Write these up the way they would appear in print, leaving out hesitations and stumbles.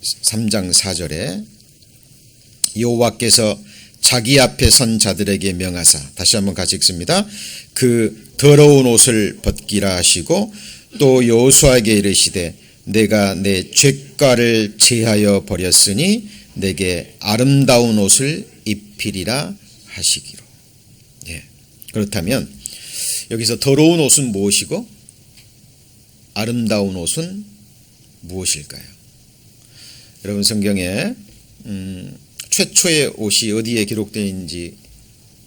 3장 4절에 여호와께서 자기 앞에 선 자들에게 명하사, 다시 한번 같이 읽습니다. 그 더러운 옷을 벗기라 하시고 또 여호수아에게 이르시되 내가 내 죄가를 제하여 버렸으니 내게 아름다운 옷을 입히리라 하시기로. 그렇다면 여기서 더러운 옷은 무엇이고 아름다운 옷은 무엇일까요? 여러분 성경에 최초의 옷이 어디에 기록되어 있는지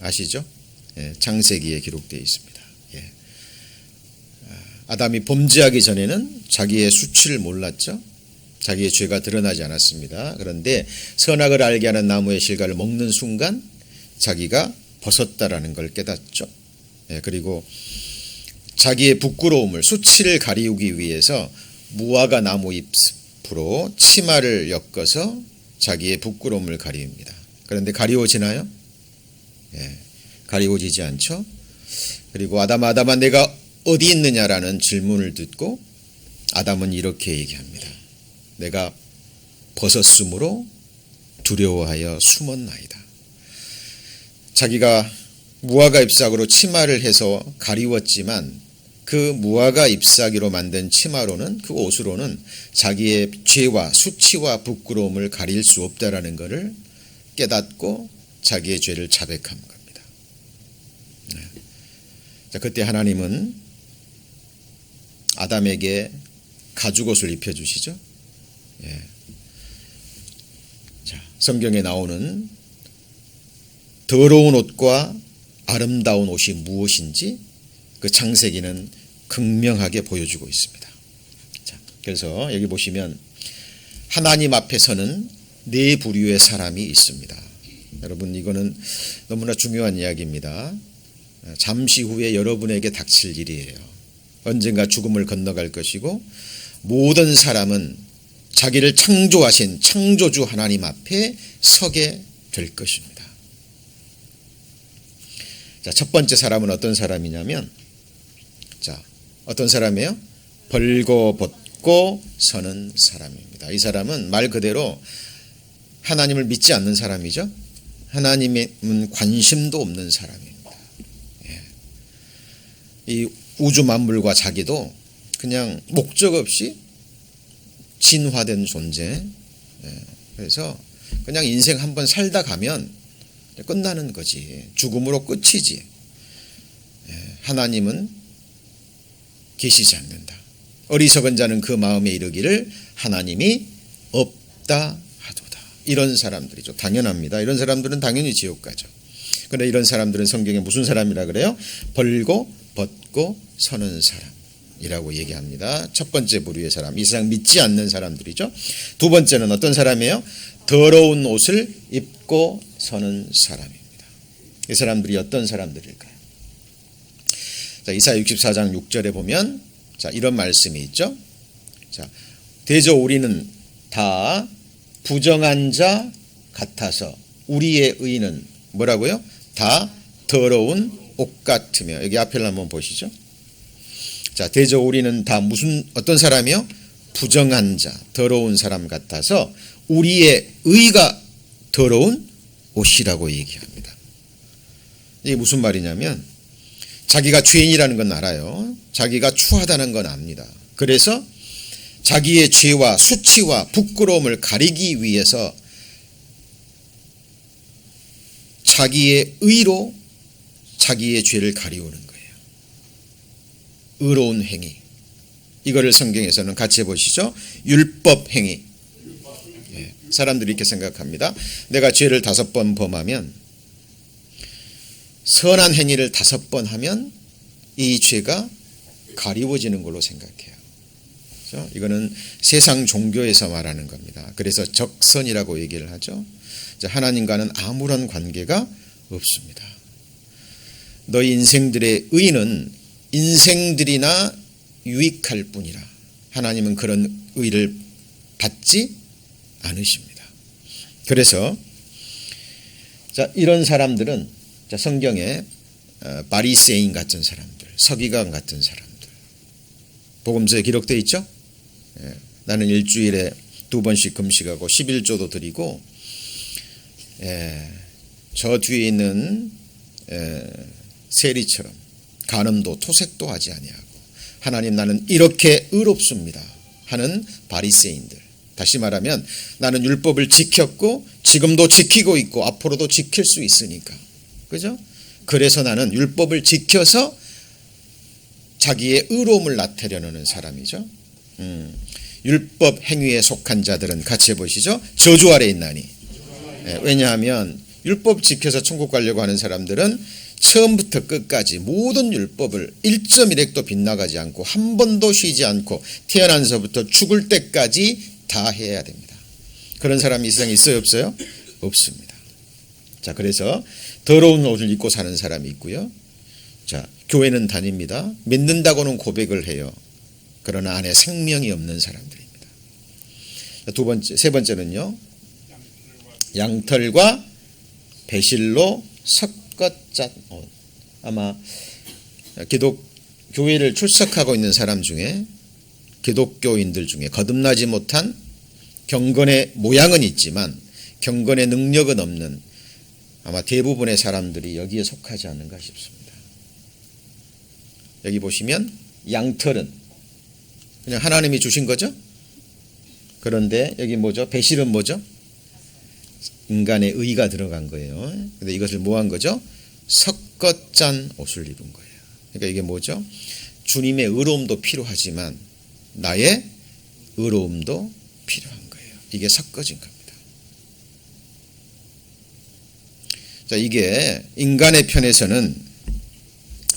아시죠? 창세기에 기록되어 있습니다. 아담이 범죄하기 전에는 자기의 수치를 몰랐죠. 자기의 죄가 드러나지 않았습니다. 그런데 선악을 알게 하는 나무의 실과를 먹는 순간 자기가 벗었다라는 걸 깨닫죠. 그리고 자기의 부끄러움을, 수치를 가리우기 위해서 무화과 나무 잎으로 치마를 엮어서 자기의 부끄러움을 가리웁니다. 그런데 가리워지나요? 가리워지지 않죠. 그리고 아담아 내가 어디 있느냐라는 질문을 듣고 아담은 이렇게 얘기합니다. 내가 벗었으므로 두려워하여 숨었나이다. 자기가 무화과 잎사귀로 치마를 해서 가리웠지만 그 무화과 잎사귀로 만든 치마로는, 그 옷으로는 자기의 죄와 수치와 부끄러움을 가릴 수 없다라는 것을 깨닫고 자기의 죄를 자백한 겁니다. 자, 그때 하나님은 아담에게 가죽옷을 입혀주시죠. 자, 성경에 나오는 더러운 옷과 아름다운 옷이 무엇인지 그 창세기는 극명하게 보여주고 있습니다. 자, 그래서 여기 보시면 하나님 앞에서는 네 부류의 사람이 있습니다. 여러분 이거는 너무나 중요한 이야기입니다. 잠시 후에 여러분에게 닥칠 일이에요. 언젠가 죽음을 건너갈 것이고 모든 사람은 자기를 창조하신 창조주 하나님 앞에 서게 될 것입니다. 자, 첫 번째 사람은 어떤 사람이냐면, 자, 어떤 사람이에요? 벌거벗고 서는 사람입니다. 이 사람은 말 그대로 하나님을 믿지 않는 사람이죠. 하나님은 관심도 없는 사람입니다. 이 우주 만물과 자기도 그냥 목적 없이 진화된 존재. 그래서 그냥 인생 한번 살다 가면 끝나는 거지. 죽음으로 끝이지. 하나님은 계시지 않는다. 어리석은 자는 그 마음에 이르기를 하나님이 없다 하도다. 이런 사람들이죠. 당연합니다. 이런 사람들은 당연히 지옥 가죠. 그런데 이런 사람들은 성경에 무슨 사람이라 그래요? 벌고 벗고 서는 사람이라고 얘기합니다. 첫 번째 부류의 사람, 이 세상 믿지 않는 사람들이죠. 두 번째는 어떤 사람이에요? 더러운 옷을 입고 서는 사람입니다. 이 사람들이 어떤 사람들일까요? 자, 이사야 64장 6절에 보면 자, 이런 말씀이 있죠. 자, 대저 우리는 다 부정한 자 같아서 우리의 의는 뭐라고요? 다 더러운 옷 같으며. 여기 앞을 한번 보시죠. 자, 대저 우리는 다 어떤 사람이요? 부정한 자, 더러운 사람 같아서 우리의 의가 더러운 옷이라고 얘기합니다. 이게 무슨 말이냐면 자기가 죄인이라는 건 알아요. 자기가 추하다는 건 압니다. 그래서 자기의 죄와 수치와 부끄러움을 가리기 위해서 자기의 의로 자기의 죄를 가리우는 거예요. 의로운 행위. 이거를 성경에서는 같이 해보시죠. 율법 행위. 사람들이 이렇게 생각합니다. 내가 죄를 5번 범하면, 선한 행위를 5번 하면 이 죄가 가리워지는 걸로 생각해요. 그렇죠? 이거는 세상 종교에서 말하는 겁니다. 그래서 적선이라고 얘기를 하죠. 하나님과는 아무런 관계가 없습니다. 너희 인생들의 의는 인생들이나 유익할 뿐이라. 하나님은 그런 의를 받지 않으십니다. 그래서 자, 이런 사람들은 자, 성경에 바리새인 같은 사람들, 서기관 같은 사람들, 복음서에 기록되어 있죠. 나는 일주일에 2번씩 금식하고 11조도 드리고 저 뒤에 있는 세리처럼 간음도 토색도 하지 아니하고 하나님 나는 이렇게 의롭습니다 하는 바리새인들, 다시 말하면 나는 율법을 지켰고 지금도 지키고 있고 앞으로도 지킬 수 있으니까, 그죠? 그래서 나는 율법을 지켜서 자기의 의로움을 나타내려는 사람이죠. 율법 행위에 속한 자들은 같이 해보시죠. 저주 아래 있나니. 왜냐하면 율법 지켜서 천국 가려고 하는 사람들은 처음부터 끝까지 모든 율법을 1.1획도 빗나가지 않고 한 번도 쉬지 않고 태어나서부터 죽을 때까지 다 해야 됩니다. 그런 사람이 이 세상에 있어요, 없어요? 없습니다. 자, 그래서 더러운 옷을 입고 사는 사람이 있고요. 자, 교회는 다닙니다. 믿는다고는 고백을 해요. 그러나 안에 생명이 없는 사람들입니다. 세 번째는요. 양털과 배실로 섞어 짠 옷. 아마 교회를 출석하고 있는 사람 중에, 기독교인들 중에 거듭나지 못한, 경건의 모양은 있지만 경건의 능력은 없는 아마 대부분의 사람들이 여기에 속하지 않는가 싶습니다. 여기 보시면 양털은 그냥 하나님이 주신 거죠. 그런데 여기 뭐죠? 배실은 뭐죠? 인간의 의가 들어간 거예요. 근데 이것을 뭐 한 거죠? 섞어 짠 옷을 입은 거예요. 그러니까 이게 뭐죠? 주님의 의로움도 필요하지만 나의 의로움도 필요한 거예요. 이게 섞어진 겁니다. 자, 이게 인간의 편에서는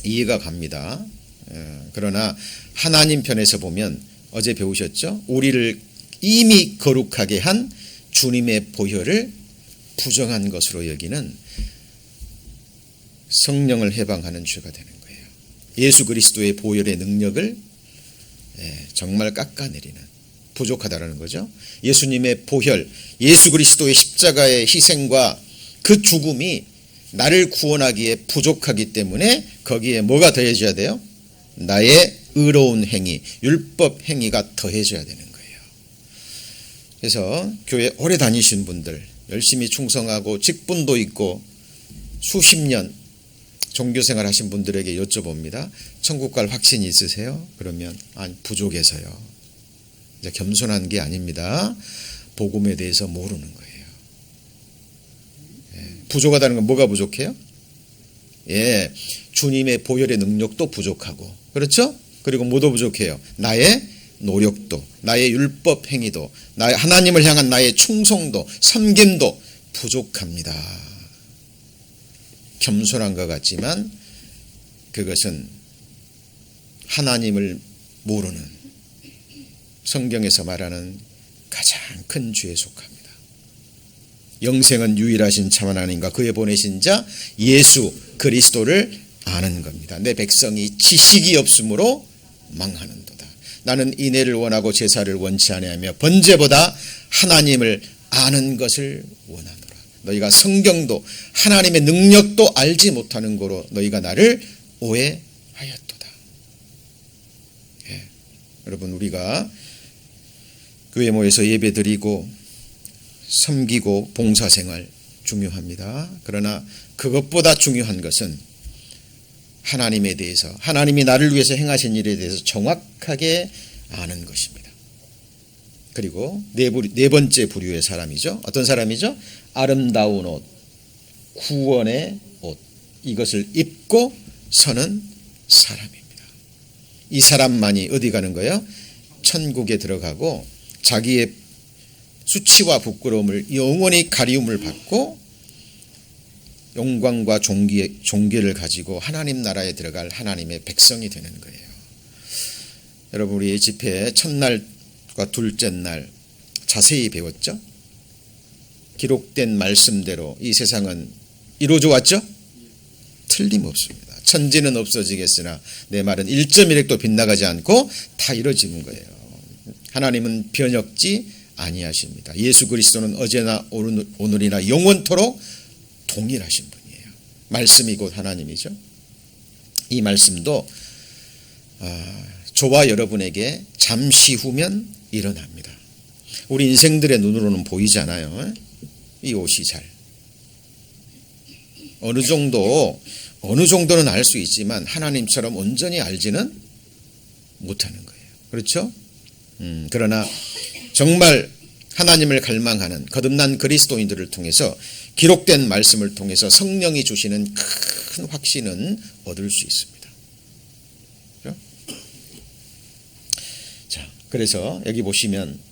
이해가 갑니다. 그러나 하나님 편에서 보면 어제 배우셨죠? 우리를 이미 거룩하게 한 주님의 보혈을 부정한 것으로 여기는 성령을 해방하는 죄가 되는 거예요. 예수 그리스도의 보혈의 능력을 정말 깎아내리는, 부족하다라는 거죠. 예수님의 보혈, 예수 그리스도의 십자가의 희생과 그 죽음이 나를 구원하기에 부족하기 때문에 거기에 뭐가 더해져야 돼요? 나의 의로운 행위, 율법 행위가 더해져야 되는 거예요. 그래서 교회 오래 다니신 분들, 열심히 충성하고 직분도 있고 수십 년 종교생활 하신 분들에게 여쭤봅니다. 천국 갈 확신이 있으세요? 그러면 아니, 부족해서요. 이제 겸손한 게 아닙니다. 복음에 대해서 모르는 거예요. 부족하다는 건 뭐가 부족해요? 주님의 보혈의 능력도 부족하고, 그렇죠? 그리고 뭐도 부족해요? 나의 노력도, 나의 율법 행위도, 나의 하나님을 향한 나의 충성도, 섬김도 부족합니다. 겸손한 것 같지만 그것은 하나님을 모르는, 성경에서 말하는 가장 큰 죄에 속합니다. 영생은 유일하신 참 하나님과 그의 보내신 자 예수 그리스도를 아는 겁니다. 내 백성이 지식이 없으므로 망하는도다. 나는 인애를 원하고 제사를 원치 아니하며 번제보다 하나님을 아는 것을 원하노라. 너희가 성경도 하나님의 능력도 알지 못하는 거로 너희가 나를 오해하였도다. 여러분, 우리가 교회 모여서 예배드리고 섬기고 봉사생활 중요합니다. 그러나 그것보다 중요한 것은 하나님에 대해서, 하나님이 나를 위해서 행하신 일에 대해서 정확하게 아는 것입니다. 그리고 네 번째 부류의 사람이죠. 어떤 사람이죠? 아름다운 옷, 구원의 옷, 이것을 입고 서는 사람입니다. 이 사람만이 어디 가는 거예요? 천국에 들어가고 자기의 수치와 부끄러움을 영원히 가리움을 받고 영광과 존귀를 가지고 하나님 나라에 들어갈 하나님의 백성이 되는 거예요. 여러분, 우리 집회 첫날과 둘째 날 자세히 배웠죠? 기록된 말씀대로 이 세상은 이루어져 왔죠? 틀림없습니다. 천지는 없어지겠으나 내 말은 1.1획도 빗나가지 않고 다 이루어지는 거예요. 하나님은 변혁지 아니하십니다. 예수 그리스도는 어제나 오늘이나 영원토록 동일하신 분이에요. 말씀이 곧 하나님이죠. 이 말씀도 저와 여러분에게 잠시 후면 일어납니다. 우리 인생들의 눈으로는 보이잖아요. 이 옷이 잘. 어느 정도는 알 수 있지만 하나님처럼 온전히 알지는 못하는 거예요. 그렇죠? 그러나 정말 하나님을 갈망하는 거듭난 그리스도인들을 통해서 기록된 말씀을 통해서 성령이 주시는 큰 확신은 얻을 수 있습니다. 그렇죠? 자, 그래서 여기 보시면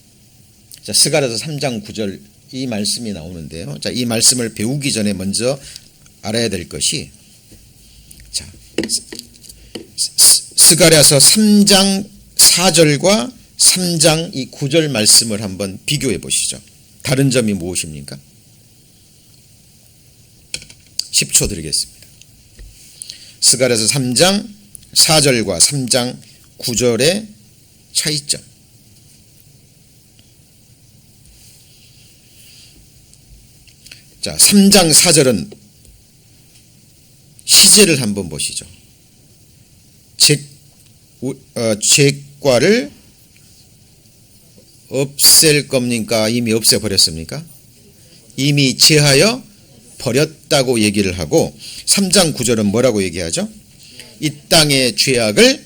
스가랴서 3장 9절 이 말씀이 나오는데요. 자, 이 말씀을 배우기 전에 먼저 알아야 될 것이, 자, 스가랴서 3장 4절과 3장 이 9절 말씀을 한번 비교해 보시죠. 다른 점이 무엇입니까? 10초 드리겠습니다. 스가랴서 3장 4절과 3장 9절의 차이점. 자, 3장 4절은 시제를 한번 보시죠. 죄과를 없앨 겁니까? 이미 없애버렸습니까? 이미 제하여 버렸다고 얘기를 하고, 3장 9절은 뭐라고 얘기하죠? 이 땅의 죄악을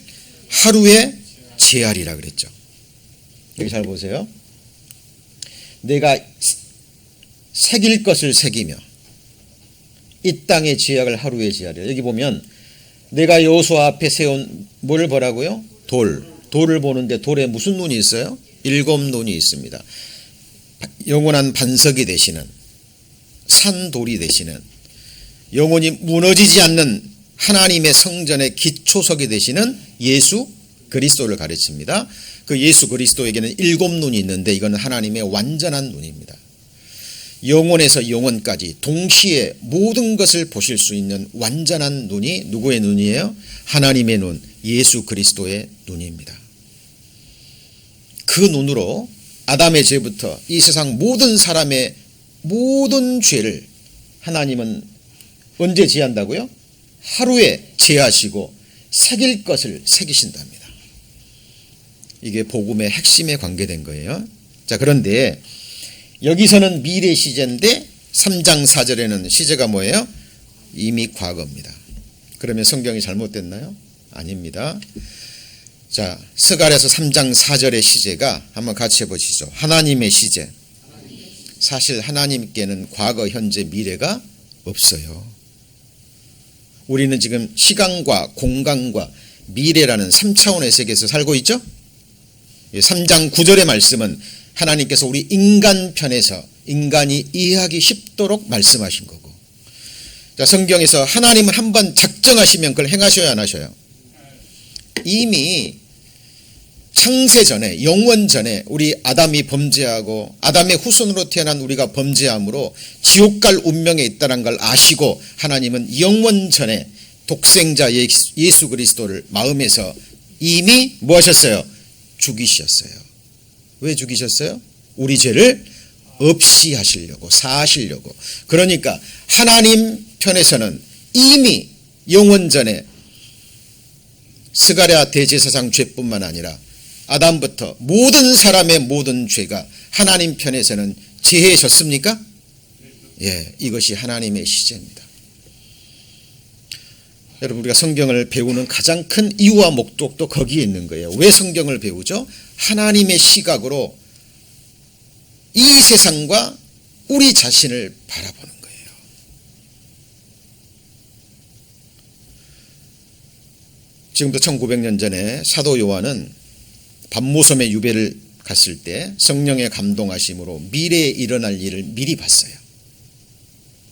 하루에 제하리라 그랬죠. 여기 잘 보세요. 내가 새길 것을 새기며 이 땅의 죄악을 하루에 제하리라. 여기 보면 내가 여호수아 앞에 세운 뭘 보라고요? 돌을 보는데 돌에 무슨 눈이 있어요? 7 눈이 있습니다. 영원한 반석이 되시는, 산돌이 되시는, 영원히 무너지지 않는 하나님의 성전의 기초석이 되시는 예수 그리스도를 가르칩니다. 그 예수 그리스도에게는 7 눈이 있는데 이건 하나님의 완전한 눈입니다. 영원에서 영원까지 동시에 모든 것을 보실 수 있는 완전한 눈이 누구의 눈이에요? 하나님의 눈, 예수 그리스도의 눈입니다. 그 눈으로 아담의 죄부터 이 세상 모든 사람의 모든 죄를 하나님은 언제 제한다고요? 하루에 제하시고 새길 것을 새기신답니다. 이게 복음의 핵심에 관계된 거예요. 자, 그런데 여기서는 미래 시제인데 3장 4절에는 시제가 뭐예요? 이미 과거입니다. 그러면 성경이 잘못됐나요? 아닙니다. 자, 스가랴서 3장 4절의 시제가 한번 같이 해보시죠. 하나님의 시제. 사실 하나님께는 과거, 현재, 미래가 없어요. 우리는 지금 시간과 공간과 미래라는 3차원의 세계에서 살고 있죠? 3장 9절의 말씀은 하나님께서 우리 인간 편에서 인간이 이해하기 쉽도록 말씀하신 거고, 자, 성경에서 하나님은 한번 작정하시면 그걸 행하셔야 안 하셔요? 이미 창세 전에, 영원 전에 우리 아담이 범죄하고 아담의 후손으로 태어난 우리가 범죄함으로 지옥 갈 운명에 있다는 걸 아시고 하나님은 영원 전에 독생자 예수 그리스도를 마음에서 이미 뭐 하셨어요? 죽이셨어요. 왜 죽이셨어요? 우리 죄를 없이 하시려고, 사하시려고. 그러니까 하나님 편에서는 이미 영원 전에 스가랴 대제사장 죄뿐만 아니라 아담부터 모든 사람의 모든 죄가 하나님 편에서는 제해졌습니까? 예, 이것이 하나님의 시제입니다. 여러분, 우리가 성경을 배우는 가장 큰 이유와 목적도 거기에 있는 거예요. 왜 성경을 배우죠? 하나님의 시각으로 이 세상과 우리 자신을 바라보는 거예요. 지금부터 1900년 전에 사도 요한은 밤모섬의 유배를 갔을 때 성령의 감동하심으로 미래에 일어날 일을 미리 봤어요.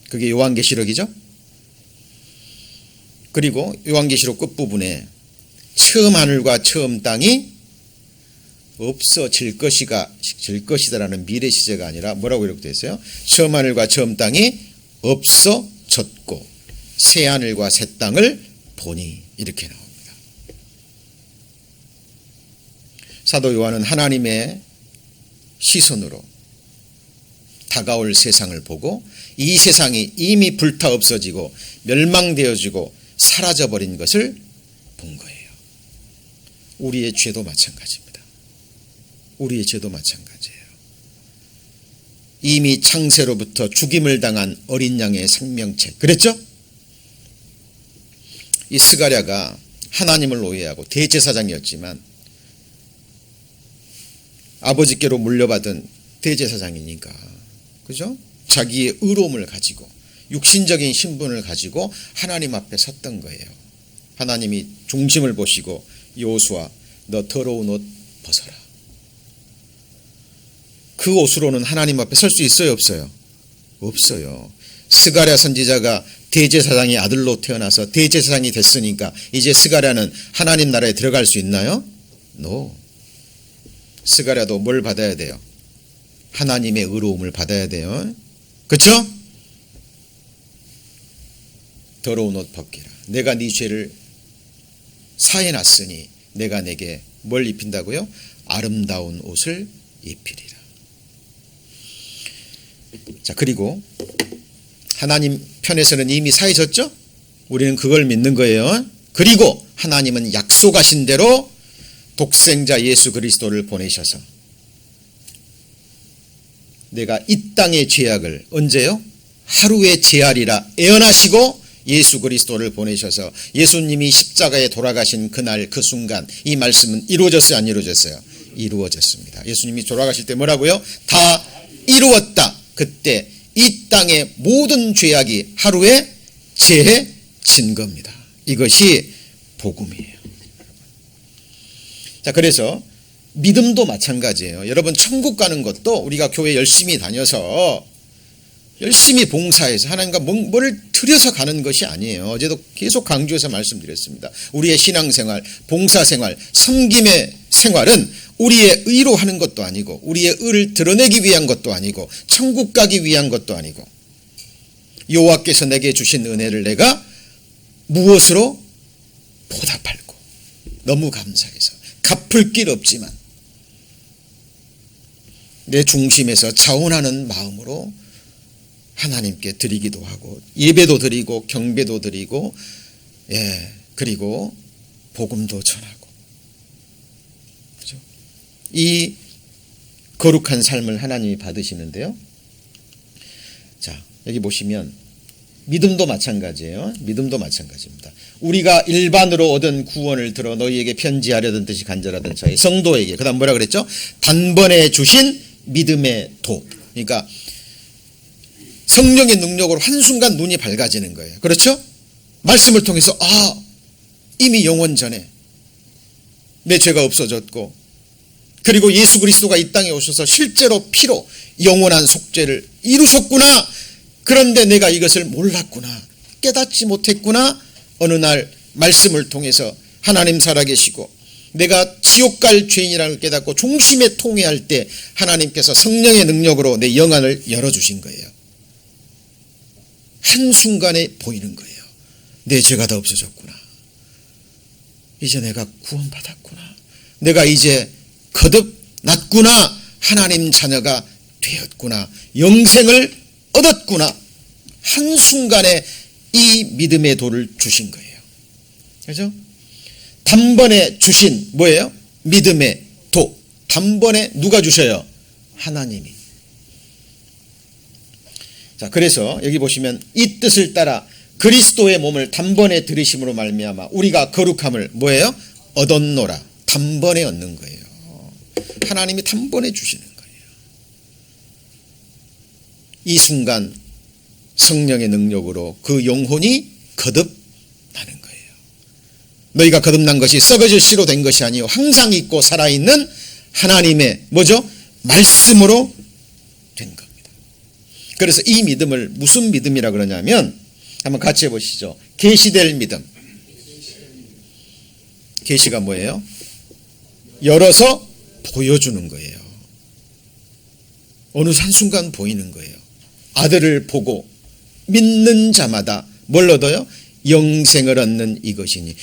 그게 요한계시록이죠. 그리고 요한계시록 끝부분에 처음 하늘과 처음 땅이 없어질 것이다라는 미래 시제가 아니라 뭐라고 이렇게 되어 있어요? 처음 하늘과 처음 땅이 없어졌고 새 하늘과 새 땅을 보니, 이렇게 나옵니다. 사도 요한은 하나님의 시선으로 다가올 세상을 보고 이 세상이 이미 불타 없어지고 멸망되어지고 사라져버린 것을 본 거예요. 우리의 죄도 마찬가지입니다. 우리의 죄도 마찬가지예요. 이미 창세로부터 죽임을 당한 어린 양의 생명체. 그랬죠? 이 스가랴가 하나님을 오해하고 대제사장이었지만 아버지께로 물려받은 대제사장이니까, 그죠? 자기의 의로움을 가지고 육신적인 신분을 가지고 하나님 앞에 섰던 거예요. 하나님이 중심을 보시고 여호수아 너 더러운 옷 벗어라. 그 옷으로는 하나님 앞에 설 수 있어요, 없어요? 없어요. 스가랴 선지자가 대제사장의 아들로 태어나서 대제사장이 됐으니까 이제 스가랴는 하나님 나라에 들어갈 수 있나요? No. 스가랴도 뭘 받아야 돼요? 하나님의 의로움을 받아야 돼요. 그렇죠? 더러운 옷 벗기라. 내가 네 죄를 사해놨으니 내가 내게 뭘 입힌다고요? 아름다운 옷을 입히리라. 자, 그리고 하나님 편에서는 이미 사해졌죠? 우리는 그걸 믿는 거예요. 그리고 하나님은 약속하신 대로 독생자 예수 그리스도를 보내셔서 내가 이 땅의 죄악을 언제요? 하루에 제하리라 예언하시고 예수 그리스도를 보내셔서 예수님이 십자가에 돌아가신 그날 그 순간 이 말씀은 이루어졌어요, 안 이루어졌어요? 이루어졌습니다. 예수님이 돌아가실 때 뭐라고요? 다 이루었다. 그때 이 땅의 모든 죄악이 하루에 제해진 겁니다. 이것이 복음이에요. 자, 그래서 믿음도 마찬가지예요. 여러분, 천국 가는 것도 우리가 교회 열심히 다녀서 열심히 봉사해서 하나님과 뭘 들여서 가는 것이 아니에요. 어제도 계속 강조해서 말씀드렸습니다. 우리의 신앙생활, 봉사생활, 섬김의 생활은 우리의 의로 하는 것도 아니고 우리의 의를 드러내기 위한 것도 아니고 천국 가기 위한 것도 아니고 여호와께서 내게 주신 은혜를 내가 무엇으로 보답할고 너무 감사해서 갚을 길 없지만 내 중심에서 자원하는 마음으로 하나님께 드리기도 하고 예배도 드리고 경배도 드리고 그리고 복음도 전하고, 그렇죠? 이 거룩한 삶을 하나님이 받으시는데요. 자, 여기 보시면 믿음도 마찬가지예요. 믿음도 마찬가지입니다. 우리가 일반으로 얻은 구원을 들어 너희에게 편지하려던 듯이 간절하던 자의 성도에게, 그 다음 뭐라 그랬죠? 단번에 주신 믿음의 도. 그러니까 성령의 능력으로 한순간 눈이 밝아지는 거예요. 그렇죠? 말씀을 통해서 이미 영원 전에 내 죄가 없어졌고 그리고 예수 그리스도가 이 땅에 오셔서 실제로 피로 영원한 속죄를 이루셨구나. 그런데 내가 이것을 몰랐구나. 깨닫지 못했구나. 어느 날 말씀을 통해서 하나님 살아계시고 내가 지옥 갈 죄인이라는 걸 깨닫고 중심에 통회할 때 하나님께서 성령의 능력으로 내 영안을 열어주신 거예요. 한순간에 보이는 거예요. 내 죄가 다 없어졌구나. 이제 내가 구원받았구나. 내가 이제 거듭났구나. 하나님 자녀가 되었구나. 영생을 얻었구나. 한순간에 이 믿음의 도를 주신 거예요. 그렇죠? 단번에 주신 뭐예요? 믿음의 도. 단번에 누가 주셔요? 하나님이. 자, 그래서 여기 보시면 이 뜻을 따라 그리스도의 몸을 단번에 들이심으로 말미암아 우리가 거룩함을 뭐예요? 얻었노라. 단번에 얻는 거예요. 하나님이 단번에 주시는 거예요. 이 순간 성령의 능력으로 그 영혼이 거듭나는 거예요. 너희가 거듭난 것이 썩어질 씨로 된 것이 아니요 항상 있고 살아있는 하나님의 뭐죠? 말씀으로 된 겁니다. 그래서 이 믿음을 무슨 믿음이라 그러냐면 한번 같이 해보시죠. 계시될 믿음. 계시가 뭐예요? 열어서 보여주는 거예요. 어느 한순간 보이는 거예요. 아들을 보고 믿는 자마다 뭘 얻어요? 영생을 얻는 이것이니.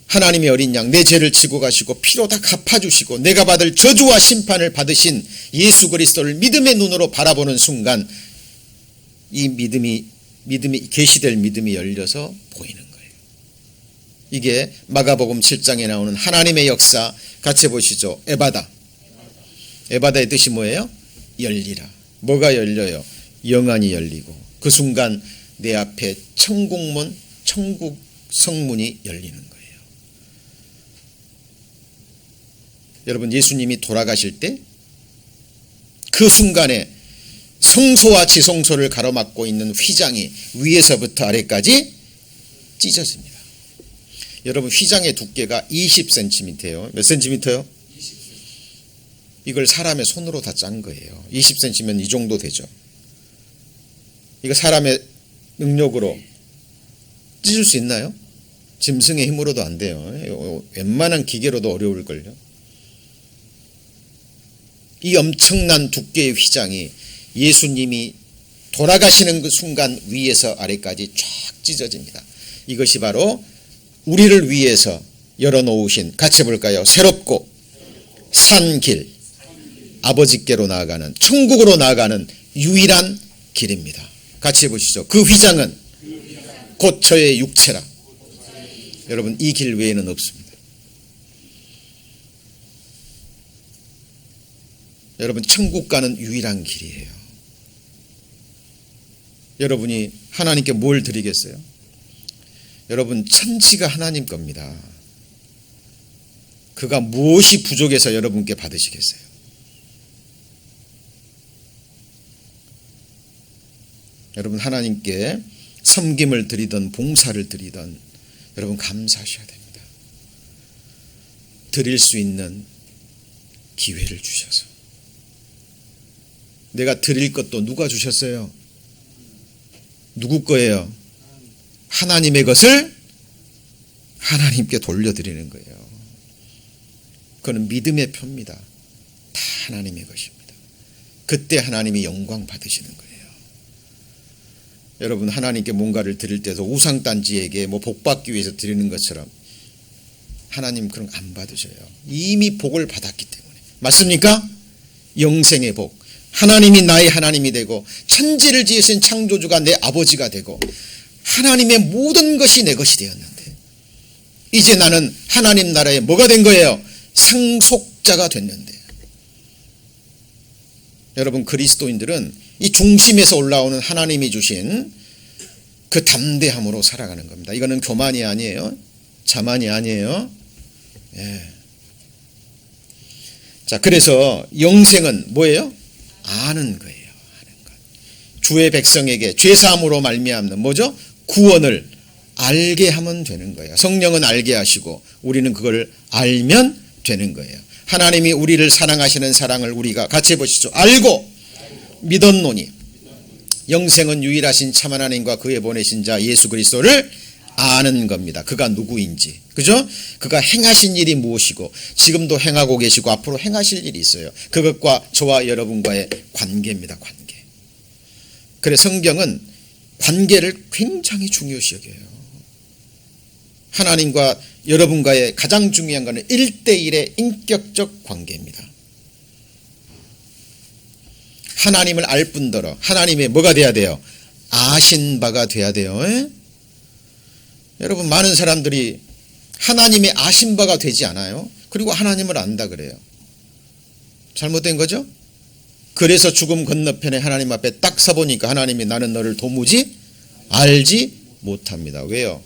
하나님의 어린 양 내 죄를 지고 가시고 피로 다 갚아주시고 내가 받을 저주와 심판을 받으신 예수 그리스도를 믿음의 눈으로 바라보는 순간 이 믿음이 계시될 믿음이 열려서 보이는 거예요. 이게 마가복음 7장에 나오는 하나님의 역사. 같이 보시죠. 에바다. 에바다의 뜻이 뭐예요? 열리라. 뭐가 열려요? 영안이 열리고 그 순간 내 앞에 천국문, 천국 성문이 열리는 거예요. 여러분, 예수님이 돌아가실 때 그 순간에 성소와 지성소를 가로막고 있는 휘장이 위에서부터 아래까지 찢어집니다. 여러분, 휘장의 두께가 20cm예요. 몇 cm요? 이걸 사람의 손으로 다 짠 거예요. 20cm면 이 정도 되죠. 이거 사람의 능력으로 찢을 수 있나요? 짐승의 힘으로도 안 돼요. 웬만한 기계로도 어려울걸요. 이 엄청난 두께의 휘장이 예수님이 돌아가시는 그 순간 위에서 아래까지 쫙 찢어집니다. 이것이 바로 우리를 위해서 열어놓으신, 같이 해볼까요? 새롭고 산 길, 아버지께로 나아가는, 천국으로 나아가는 유일한 길입니다. 같이 해보시죠. 그 휘장은 곧 저의 육체라. 여러분, 이 길 외에는 없습니다. 여러분, 천국 가는 유일한 길이에요. 여러분이 하나님께 뭘 드리겠어요? 여러분, 천지가 하나님 겁니다. 그가 무엇이 부족해서 여러분께 받으시겠어요? 여러분, 하나님께 섬김을 드리던 봉사를 드리던 여러분, 감사하셔야 됩니다. 드릴 수 있는 기회를 주셔서. 내가 드릴 것도 누가 주셨어요? 누구 거예요? 하나님의 것을 하나님께 돌려드리는 거예요. 그건 믿음의 표입니다. 다 하나님의 것입니다. 그때 하나님이 영광 받으시는 거예요. 여러분, 하나님께 뭔가를 드릴 때도 우상단지에게 복 받기 위해서 드리는 것처럼 하나님 그런 거 안 받으셔요. 이미 복을 받았기 때문에. 맞습니까? 영생의 복. 하나님이 나의 하나님이 되고 천지를 지으신 창조주가 내 아버지가 되고 하나님의 모든 것이 내 것이 되었는데 이제 나는 하나님 나라에 뭐가 된 거예요? 상속자가 됐는데. 여러분, 그리스도인들은 이 중심에서 올라오는 하나님이 주신 그 담대함으로 살아가는 겁니다. 이거는 교만이 아니에요. 자만이 아니에요. 예. 자, 그래서 영생은 뭐예요? 아는 거예요. 아는 것. 주의 백성에게 죄사함으로 말미암는 뭐죠? 구원을 알게 하면 되는 거예요. 성령은 알게 하시고 우리는 그걸 알면 되는 거예요. 하나님이 우리를 사랑하시는 사랑을 우리가 같이 해보시죠. 알고 믿었노니 영생은 유일하신 참 하나님과 그의 보내신 자 예수 그리스도를 아는 겁니다. 그가 누구인지. 그죠? 그가 행하신 일이 무엇이고 지금도 행하고 계시고 앞으로 행하실 일이 있어요. 그것과 저와 여러분과의 관계입니다. 관계. 그래, 성경은 관계를 굉장히 중요시 여겨요. 하나님과 여러분과의 가장 중요한 것은 1대1의 인격적 관계입니다. 하나님을 알 뿐더러 하나님의 뭐가 돼야 돼요? 아신 바가 돼야 돼요. 에? 여러분, 많은 사람들이 하나님의 아신 바가 되지 않아요. 그리고 하나님을 안다 그래요. 잘못된 거죠? 그래서 죽음 건너편에 하나님 앞에 딱 서보니까 하나님이 나는 너를 도무지 알지 못합니다. 왜요?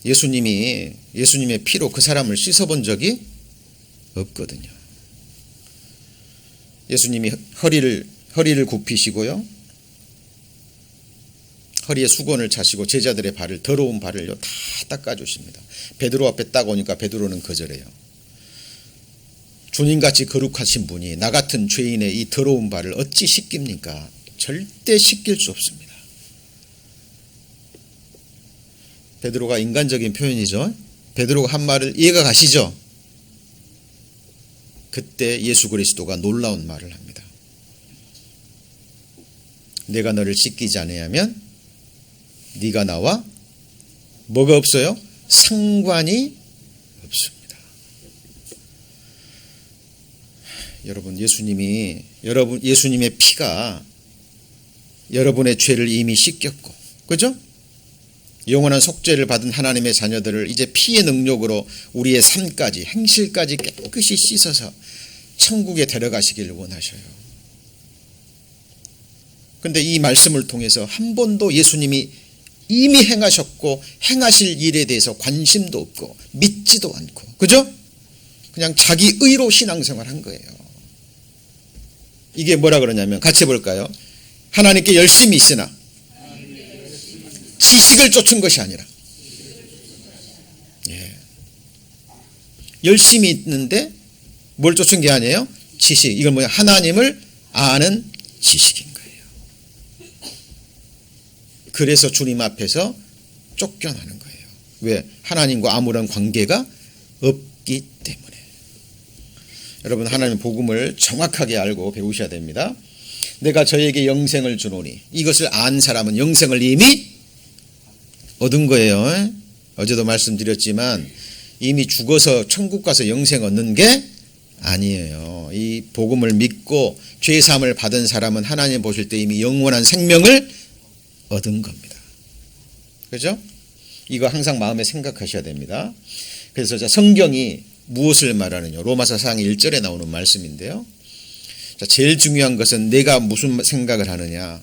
예수님의 피로 그 사람을 씻어본 적이 없거든요. 예수님이 허리를 굽히시고요. 허리에 수건을 차시고 제자들의 발을, 더러운 발을요 다 닦아주십니다. 베드로 앞에 딱 오니까 베드로는 거절해요. 주님같이 거룩하신 분이 나 같은 죄인의 이 더러운 발을 어찌 씻깁니까? 절대 씻길 수 없습니다. 베드로가 인간적인 표현이죠. 베드로가 한 말을 이해가 가시죠? 그때 예수 그리스도가 놀라운 말을 합니다. 내가 너를 씻기지 아니하면 네가 나와 뭐가 없어요? 상관이 없습니다. 여러분, 예수님의 피가 여러분의 죄를 이미 씻겼고, 그죠? 영원한 속죄를 받은 하나님의 자녀들을 이제 피의 능력으로 우리의 삶까지, 행실까지 깨끗이 씻어서 천국에 데려가시기를 원하셔요. 그런데 이 말씀을 통해서 한 번도 예수님이 이미 행하셨고 행하실 일에 대해서 관심도 없고 믿지도 않고, 그죠? 그냥 자기 의로 신앙생활한 거예요. 이게 뭐라 그러냐면 같이 볼까요? 하나님께 열심히 있으나 지식을 쫓은 것이 아니라, 예. 열심히 있는데 뭘 쫓은 게 아니에요? 지식. 이건 뭐야? 하나님을 아는 지식인 거예요. 그래서 주님 앞에서 쫓겨나는 거예요. 왜? 하나님과 아무런 관계가 없기 때문에. 여러분, 하나님 복음을 정확하게 알고 배우셔야 됩니다. 내가 저에게 영생을 주노니, 이것을 안 사람은 영생을 이미 얻은 거예요. 어제도 말씀드렸지만 이미 죽어서 천국 가서 영생 얻는 게 아니에요. 이 복음을 믿고 죄사함을 받은 사람은 하나님 보실 때 이미 영원한 생명을 얻은 겁니다. 그렇죠? 이거 항상 마음에 생각하셔야 됩니다. 그래서 성경이 무엇을 말하느냐, 로마서 4장 1절에 나오는 말씀인데요. 제일 중요한 것은 내가 무슨 생각을 하느냐,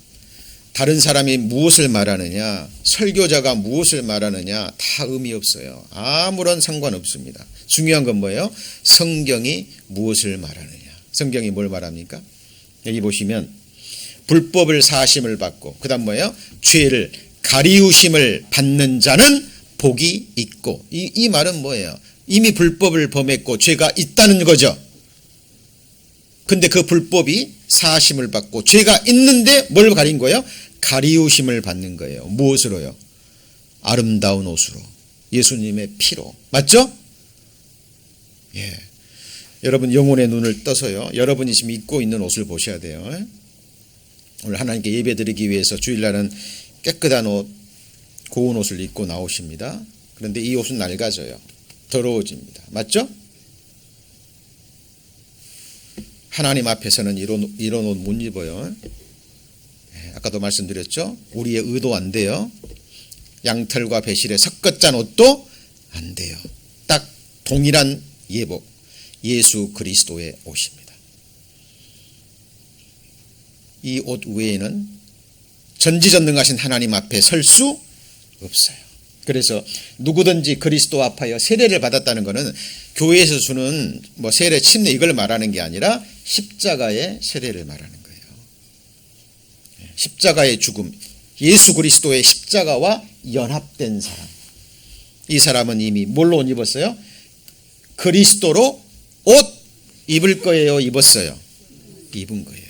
다른 사람이 무엇을 말하느냐, 설교자가 무엇을 말하느냐 다 의미 없어요. 아무런 상관없습니다. 중요한 건 뭐예요? 성경이 무엇을 말하느냐. 성경이 뭘 말합니까? 여기 보시면 불법을 사하심을 받고, 그 다음 뭐예요? 죄를 가리우심을 받는 자는 복이 있고. 이 말은 뭐예요? 이미 불법을 범했고 죄가 있다는 거죠. 근데 그 불법이 사하심을 받고 죄가 있는데 뭘 가린 거예요? 가리우심을 받는 거예요. 무엇으로요? 아름다운 옷으로, 예수님의 피로. 맞죠? 예. 여러분 영혼의 눈을 떠서요, 여러분이 지금 입고 있는 옷을 보셔야 돼요. 오늘 하나님께 예배드리기 위해서 주일날은 깨끗한 옷, 고운 옷을 입고 나오십니다. 그런데 이 옷은 낡아져요. 더러워집니다. 맞죠? 하나님 앞에서는 이런 옷 못 입어요. 아까도 말씀드렸죠? 우리의 의도 안 돼요. 양털과 배실에 섞어 짠 옷도 안 돼요. 딱 동일한 예복, 예수 그리스도의 옷입니다. 이 옷 외에는 전지전능하신 하나님 앞에 설 수 없어요. 그래서 누구든지 그리스도 앞하여 세례를 받았다는 것은 교회에서 주는 뭐 세례, 침례 이걸 말하는 게 아니라 십자가의 세례를 말하는 거예요. 십자가의 죽음, 예수 그리스도의 십자가와 연합된 사람. 이 사람은 이미 뭘로 옷 입었어요? 그리스도로 옷 입을 거예요? 입었어요? 입은 거예요.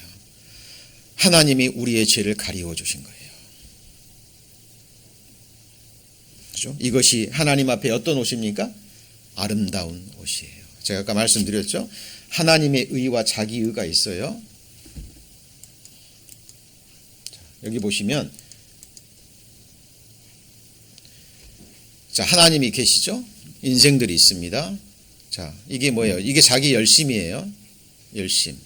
하나님이 우리의 죄를 가리워 주신 거예요. 그렇죠? 이것이 하나님 앞에 어떤 옷입니까? 아름다운 옷이에요. 제가 아까 말씀드렸죠? 하나님의 의와 자기 의가 있어요. 여기 보시면, 자, 하나님이 계시죠? 인생들이 있습니다. 자, 이게 뭐예요? 이게 자기 열심이에요. 열심.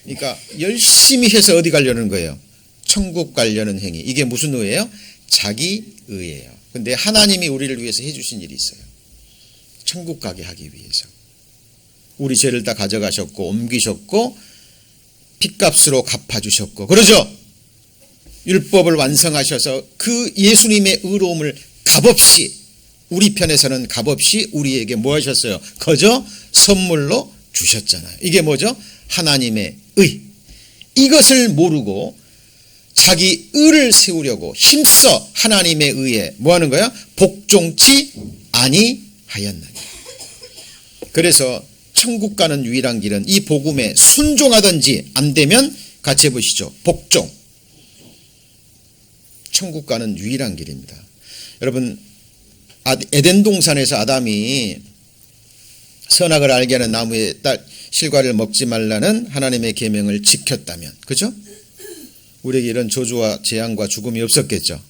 그러니까 열심히 해서 어디 가려는 거예요? 천국 가려는 행위. 이게 무슨 의예요? 자기 의예요. 근데 하나님이 우리를 위해서 해주신 일이 있어요. 천국 가게 하기 위해서. 우리 죄를 다 가져가셨고 옮기셨고 핏값으로 갚아주셨고, 그러죠? 율법을 완성하셔서 그 예수님의 의로움을 값없이, 우리 편에서는 값없이 우리에게 뭐 하셨어요? 거저 선물로 주셨잖아요. 이게 뭐죠? 하나님의 의. 이것을 모르고 자기 의를 세우려고 힘써 하나님의 의에 뭐 하는 거야? 복종치 아니하였느니. 그래서 천국 가는 유일한 길은 이 복음에 순종하든지 안 되면 같이 해보시죠. 복종. 천국 가는 유일한 길입니다. 여러분, 에덴 동산에서 아담이 선악을 알게 하는 나무의 실과를 먹지 말라는 하나님의 계명을 지켰다면, 그죠? 우리에게 이런 저주와 재앙과 죽음이 없었겠죠.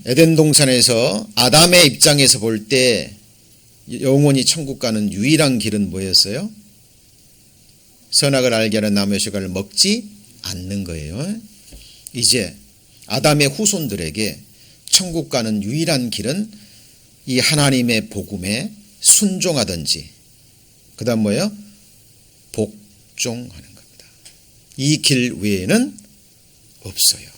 에덴 동산에서 아담의 입장에서 볼 때 영원히 천국 가는 유일한 길은 뭐였어요? 선악을 알게 하는 나무의 실과를 먹지 않는 거예요. 이제 아담의 후손들에게 천국 가는 유일한 길은 이 하나님의 복음에 순종하든지 그 다음 뭐예요? 복종하는 겁니다. 이 길 외에는 없어요.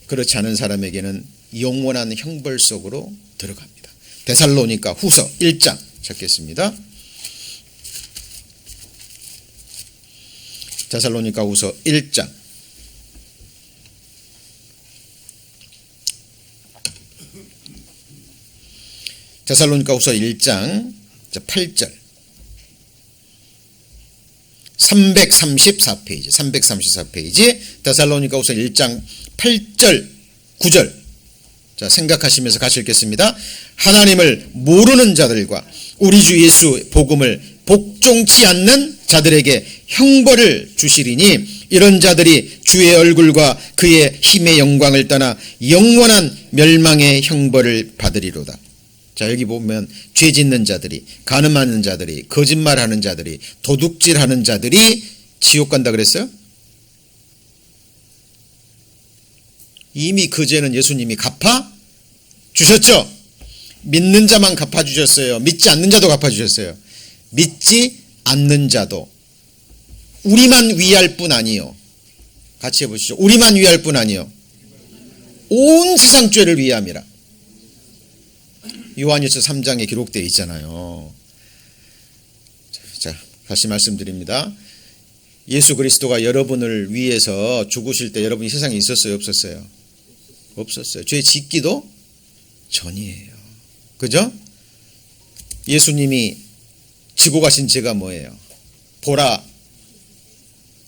그렇지 않은 사람에게는 영원한 형벌 속으로 들어갑니다. 데살로니가 후서 1장 찾겠습니다. 데살로니가 후서 1장 8절 334페이지 데살로니가후서 1장 8절 9절. 자, 생각하시면서 같이 읽겠습니다. 하나님을 모르는 자들과 우리 주 예수 복음을 복종치 않는 자들에게 형벌을 주시리니 이런 자들이 주의 얼굴과 그의 힘의 영광을 떠나 영원한 멸망의 형벌을 받으리로다. 자, 여기 보면 죄 짓는 자들이, 간음하는 자들이, 거짓말하는 자들이, 도둑질하는 자들이 지옥 간다 그랬어요? 이미 그 죄는 예수님이 갚아 주셨죠. 믿는 자만 갚아 주셨어요. 믿지 않는 자도 갚아 주셨어요. 믿지 않는 자도 우리만 위할 뿐 아니요. 같이 해보시죠. 우리만 위할 뿐 아니요. 온 세상 죄를 위함이라. 요한일서 3장에 기록되어 있잖아요. 자, 다시 말씀드립니다. 예수 그리스도가 여러분을 위해서 죽으실 때 여러분이 세상에 있었어요? 없었어요? 없었어요. 죄 짓기도 전이에요. 그죠? 예수님이 지고 가신 죄가 뭐예요? 보라,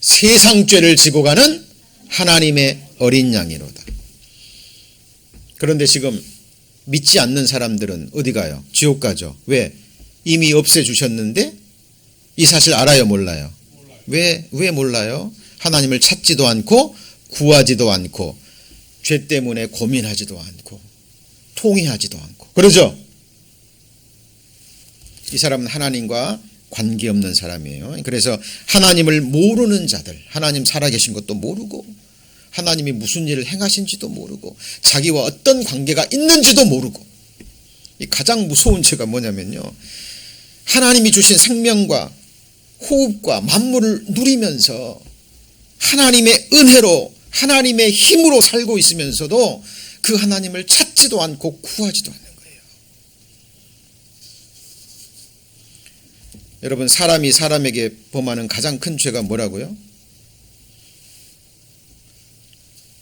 세상 죄를 지고 가는 하나님의 어린 양이로다. 그런데 지금 믿지 않는 사람들은 어디 가요? 지옥 가죠. 왜? 이미 없애주셨는데 이 사실 알아요? 몰라요? 왜 몰라요? 하나님을 찾지도 않고 구하지도 않고 죄 때문에 고민하지도 않고 통회하지도 않고 그러죠? 이 사람은 하나님과 관계없는 사람이에요. 그래서 하나님을 모르는 자들, 하나님 살아계신 것도 모르고 하나님이 무슨 일을 행하신지도 모르고 자기와 어떤 관계가 있는지도 모르고, 이 가장 무서운 죄가 뭐냐면요, 하나님이 주신 생명과 호흡과 만물을 누리면서 하나님의 은혜로 하나님의 힘으로 살고 있으면서도 그 하나님을 찾지도 않고 구하지도 않는 거예요. 여러분, 사람이 사람에게 범하는 가장 큰 죄가 뭐라고요?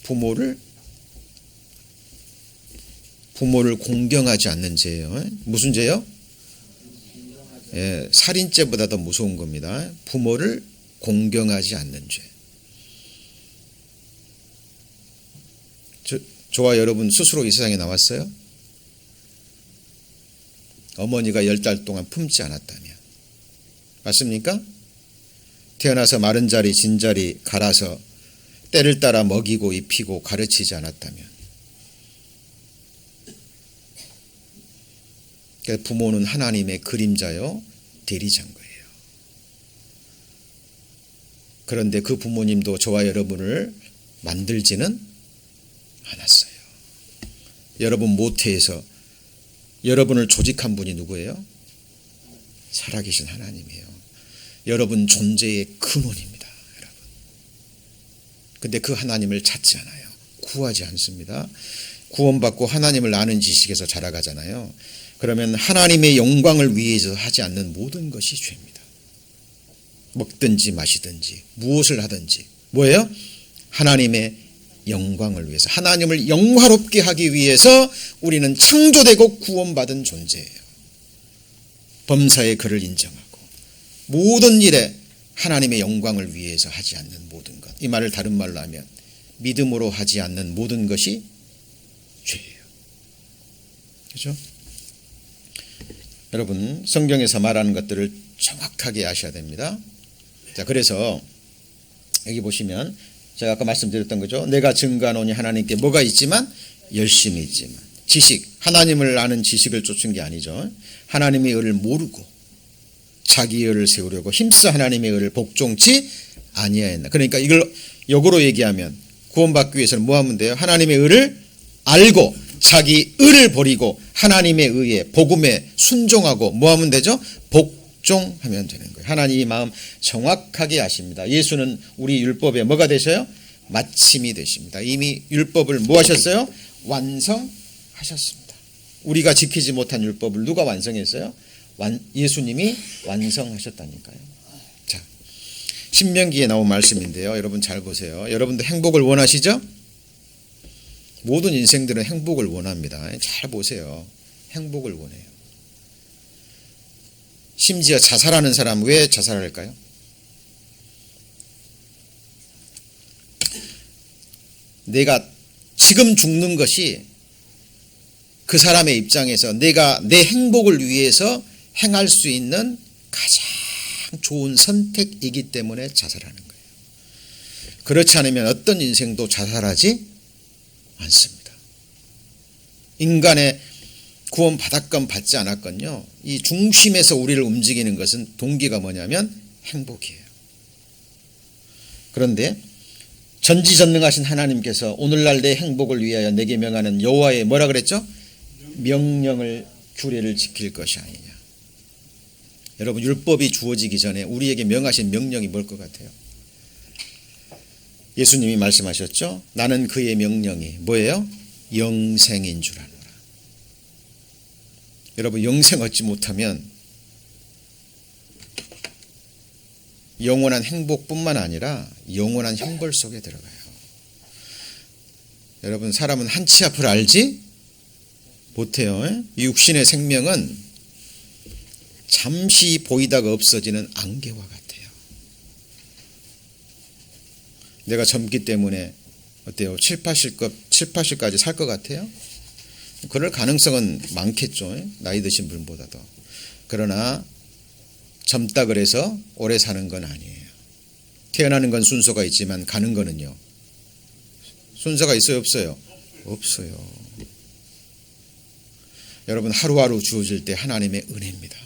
부모를 공경하지 않는 죄예요. 무슨 죄요? 예, 살인죄보다 더 무서운 겁니다. 부모를 공경하지 않는 죄. 저와 여러분 스스로 이 세상에 나왔어요? 어머니가 10달 동안 품지 않았다면, 맞습니까? 태어나서 마른 자리 진자리 갈아서 때를 따라 먹이고 입히고 가르치지 않았다면, 부모는 하나님의 그림자요 대리자인 거예요. 그런데 그 부모님도 저와 여러분을 만들지는 않았어요. 여러분 모태에서 여러분을 조직한 분이 누구예요? 살아계신 하나님이에요. 여러분 존재의 근원입니다, 여러분. 근데 그 하나님을 찾지 않아요. 구하지 않습니다. 구원받고 하나님을 아는 지식에서 자라가잖아요. 그러면 하나님의 영광을 위해서 하지 않는 모든 것이 죄입니다. 먹든지 마시든지 무엇을 하든지 뭐예요? 하나님의 영광을 위해서, 하나님을 영화롭게 하기 위해서 우리는 창조되고 구원받은 존재예요. 범사의 그를 인정하고 모든 일에 하나님의 영광을 위해서 하지 않는 모든 것, 이 말을 다른 말로 하면 믿음으로 하지 않는 모든 것이 죄예요. 그렇죠? 여러분, 성경에서 말하는 것들을 정확하게 아셔야 됩니다. 자, 그래서 여기 보시면 제가 아까 말씀드렸던 거죠. 내가 증거하노니 하나님께 뭐가 있지만? 열심히 있지만. 지식, 하나님을 아는 지식을 쫓은 게 아니죠. 하나님의 의를 모르고 자기의 의를 세우려고 힘써 하나님의 의를 복종치 아니하였나. 그러니까 이걸 역으로 얘기하면 구원받기 위해서는 뭐 하면 돼요? 하나님의 의를 알고 자기 의를 버리고 하나님의 의에 복음에 순종하고 뭐 하면 되죠? 복종하면 되는 거예요. 하나님이 마음 정확하게 아십니다. 예수는 우리 율법에 뭐가 되셔요? 마침이 되십니다. 이미 율법을 뭐 하셨어요? 완성하셨습니다. 우리가 지키지 못한 율법을 누가 완성했어요? 예수님이 완성하셨다니까요. 자, 신명기에 나온 말씀인데요. 여러분 잘 보세요. 여러분도 행복을 원하시죠? 모든 인생들은 행복을 원합니다. 잘 보세요. 행복을 원해요. 심지어 자살하는 사람 왜 자살할까요? 내가 지금 죽는 것이 그 사람의 입장에서 내가 내 행복을 위해서 행할 수 있는 가장 좋은 선택이기 때문에 자살하는 거예요. 그렇지 않으면 어떤 인생도 자살하지 않습니다. 인간의 구원 받았건 받지 않았건요, 이 중심에서 우리를 움직이는 것은 동기가 뭐냐면 행복이에요. 그런데 전지전능하신 하나님께서 오늘날 내 행복을 위하여 내게 명하는 여호와의 뭐라 그랬죠? 명령을 규례를 지킬 것이 아니냐. 여러분 율법이 주어지기 전에 우리에게 명하신 명령이 뭘 것 같아요? 예수님이 말씀하셨죠? 나는 그의 명령이 뭐예요? 영생인 줄 아노라. 여러분 영생 얻지 못하면 영원한 행복뿐만 아니라 영원한 형벌 속에 들어가요. 여러분 사람은 한치 앞을 알지 못해요. 이 육신의 생명은 잠시 보이다가 없어지는 안개와 같아요. 내가 젊기 때문에 어때요? 7, 80까지 살 것 같아요? 그럴 가능성은 많겠죠. 나이 드신 분보다도. 그러나 젊다 그래서 오래 사는 건 아니에요. 태어나는 건 순서가 있지만 가는 거는요. 순서가 있어요? 없어요? 없어요. 여러분 하루하루 주어질 때 하나님의 은혜입니다.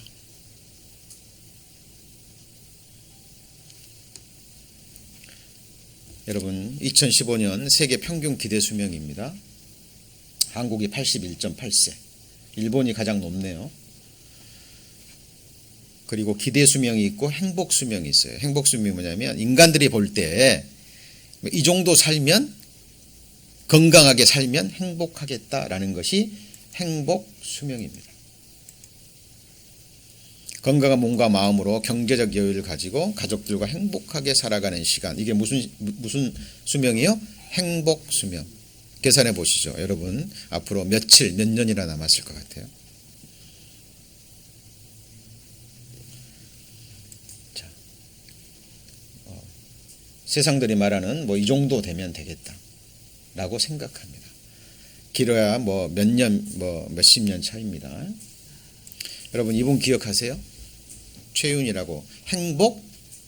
여러분 2015년 세계 평균 기대 수명입니다. 한국이 81.8세, 일본이 가장 높네요. 그리고 기대 수명이 있고 행복 수명이 있어요. 행복 수명이 뭐냐면 인간들이 볼 때 이 정도 살면 건강하게 살면 행복하겠다라는 것이 행복 수명입니다. 건강한 몸과 마음으로 경제적 여유를 가지고 가족들과 행복하게 살아가는 시간. 이게 무슨 수명이요? 행복 수명. 계산해 보시죠. 여러분 앞으로 며칠 몇 년이나 남았을 것 같아요? 자, 세상들이 말하는 뭐 이 정도 되면 되겠다라고 생각합니다. 길어야 뭐 몇 년, 뭐 몇십 년 차입니다. 여러분 이분 기억하세요? 최윤이라고 행복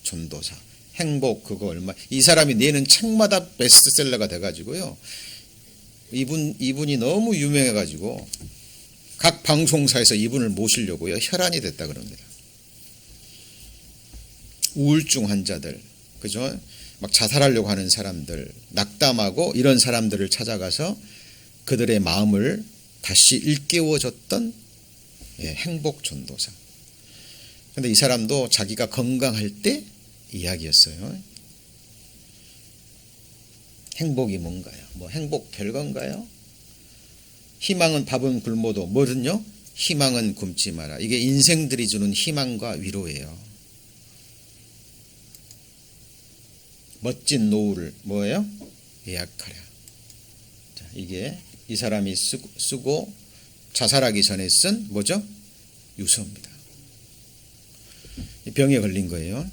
전도사. 행복 그거 얼마? 이 사람이 내는 책마다 베스트셀러가 돼가지고요. 이분이 너무 유명해가지고 각 방송사에서 이분을 모시려고요. 혈안이 됐다 그럽니다. 우울증 환자들, 그죠? 막 자살하려고 하는 사람들, 낙담하고 이런 사람들을 찾아가서 그들의 마음을 다시 일깨워줬던 행복 전도사. 그런데 이 사람도 자기가 건강할 때 이야기였어요. 행복이 뭔가요? 뭐 행복 별건가요? 희망은 밥은 굶어도 뭐든요? 희망은 굶지 마라. 이게 인생들이 주는 희망과 위로예요. 멋진 노후를 뭐예요? 예약하라. 자, 이게 이 사람이 쓰고 자살하기 전에 쓴 뭐죠? 유서입니다. 병에 걸린 거예요.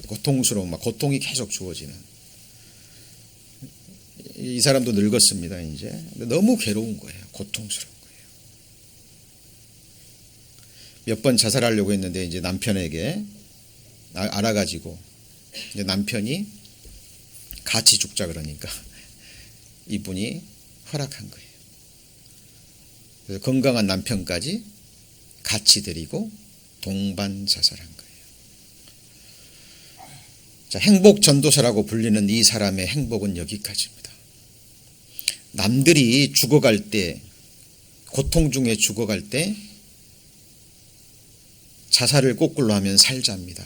고통스러운 고통이 계속 주어지는. 이 사람도 늙었습니다. 이제 너무 괴로운 거예요. 고통스러운 거예요. 몇 번 자살하려고 했는데 이제 남편에게 알아가지고 이제 남편이 같이 죽자 그러니까 이분이 허락한 거예요. 그래서 건강한 남편까지 같이 데리고 동반 자살한 거예요. 자, 행복 전도사라고 불리는 이 사람의 행복은 여기까지입니다. 남들이 죽어갈 때, 고통 중에 죽어갈 때 자살을 거꾸로 하면 살자입니다.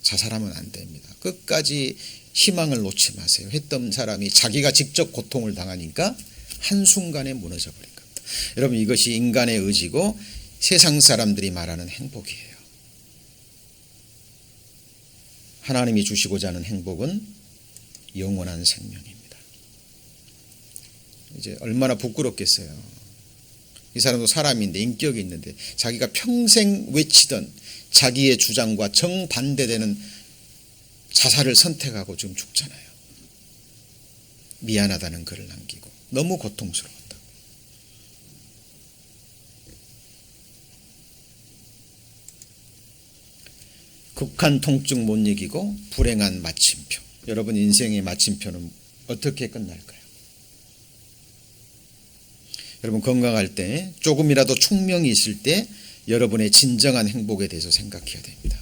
자살하면 안 됩니다. 끝까지 희망을 놓지 마세요. 했던 사람이 자기가 직접 고통을 당하니까 한순간에 무너져 버린 겁니다. 여러분, 이것이 인간의 의지고 세상 사람들이 말하는 행복이에요. 하나님이 주시고자 하는 행복은 영원한 생명입니다. 이제 얼마나 부끄럽겠어요. 이 사람도 사람인데, 인격이 있는데 자기가 평생 외치던 자기의 주장과 정반대되는 자살을 선택하고 지금 죽잖아요. 미안하다는 글을 남기고 너무 고통스러웠다. 극한 통증 못 이기고 불행한 마침표. 여러분 인생의 마침표는 어떻게 끝날까요? 여러분 건강할 때, 조금이라도 총명이 있을 때 여러분의 진정한 행복에 대해서 생각해야 됩니다.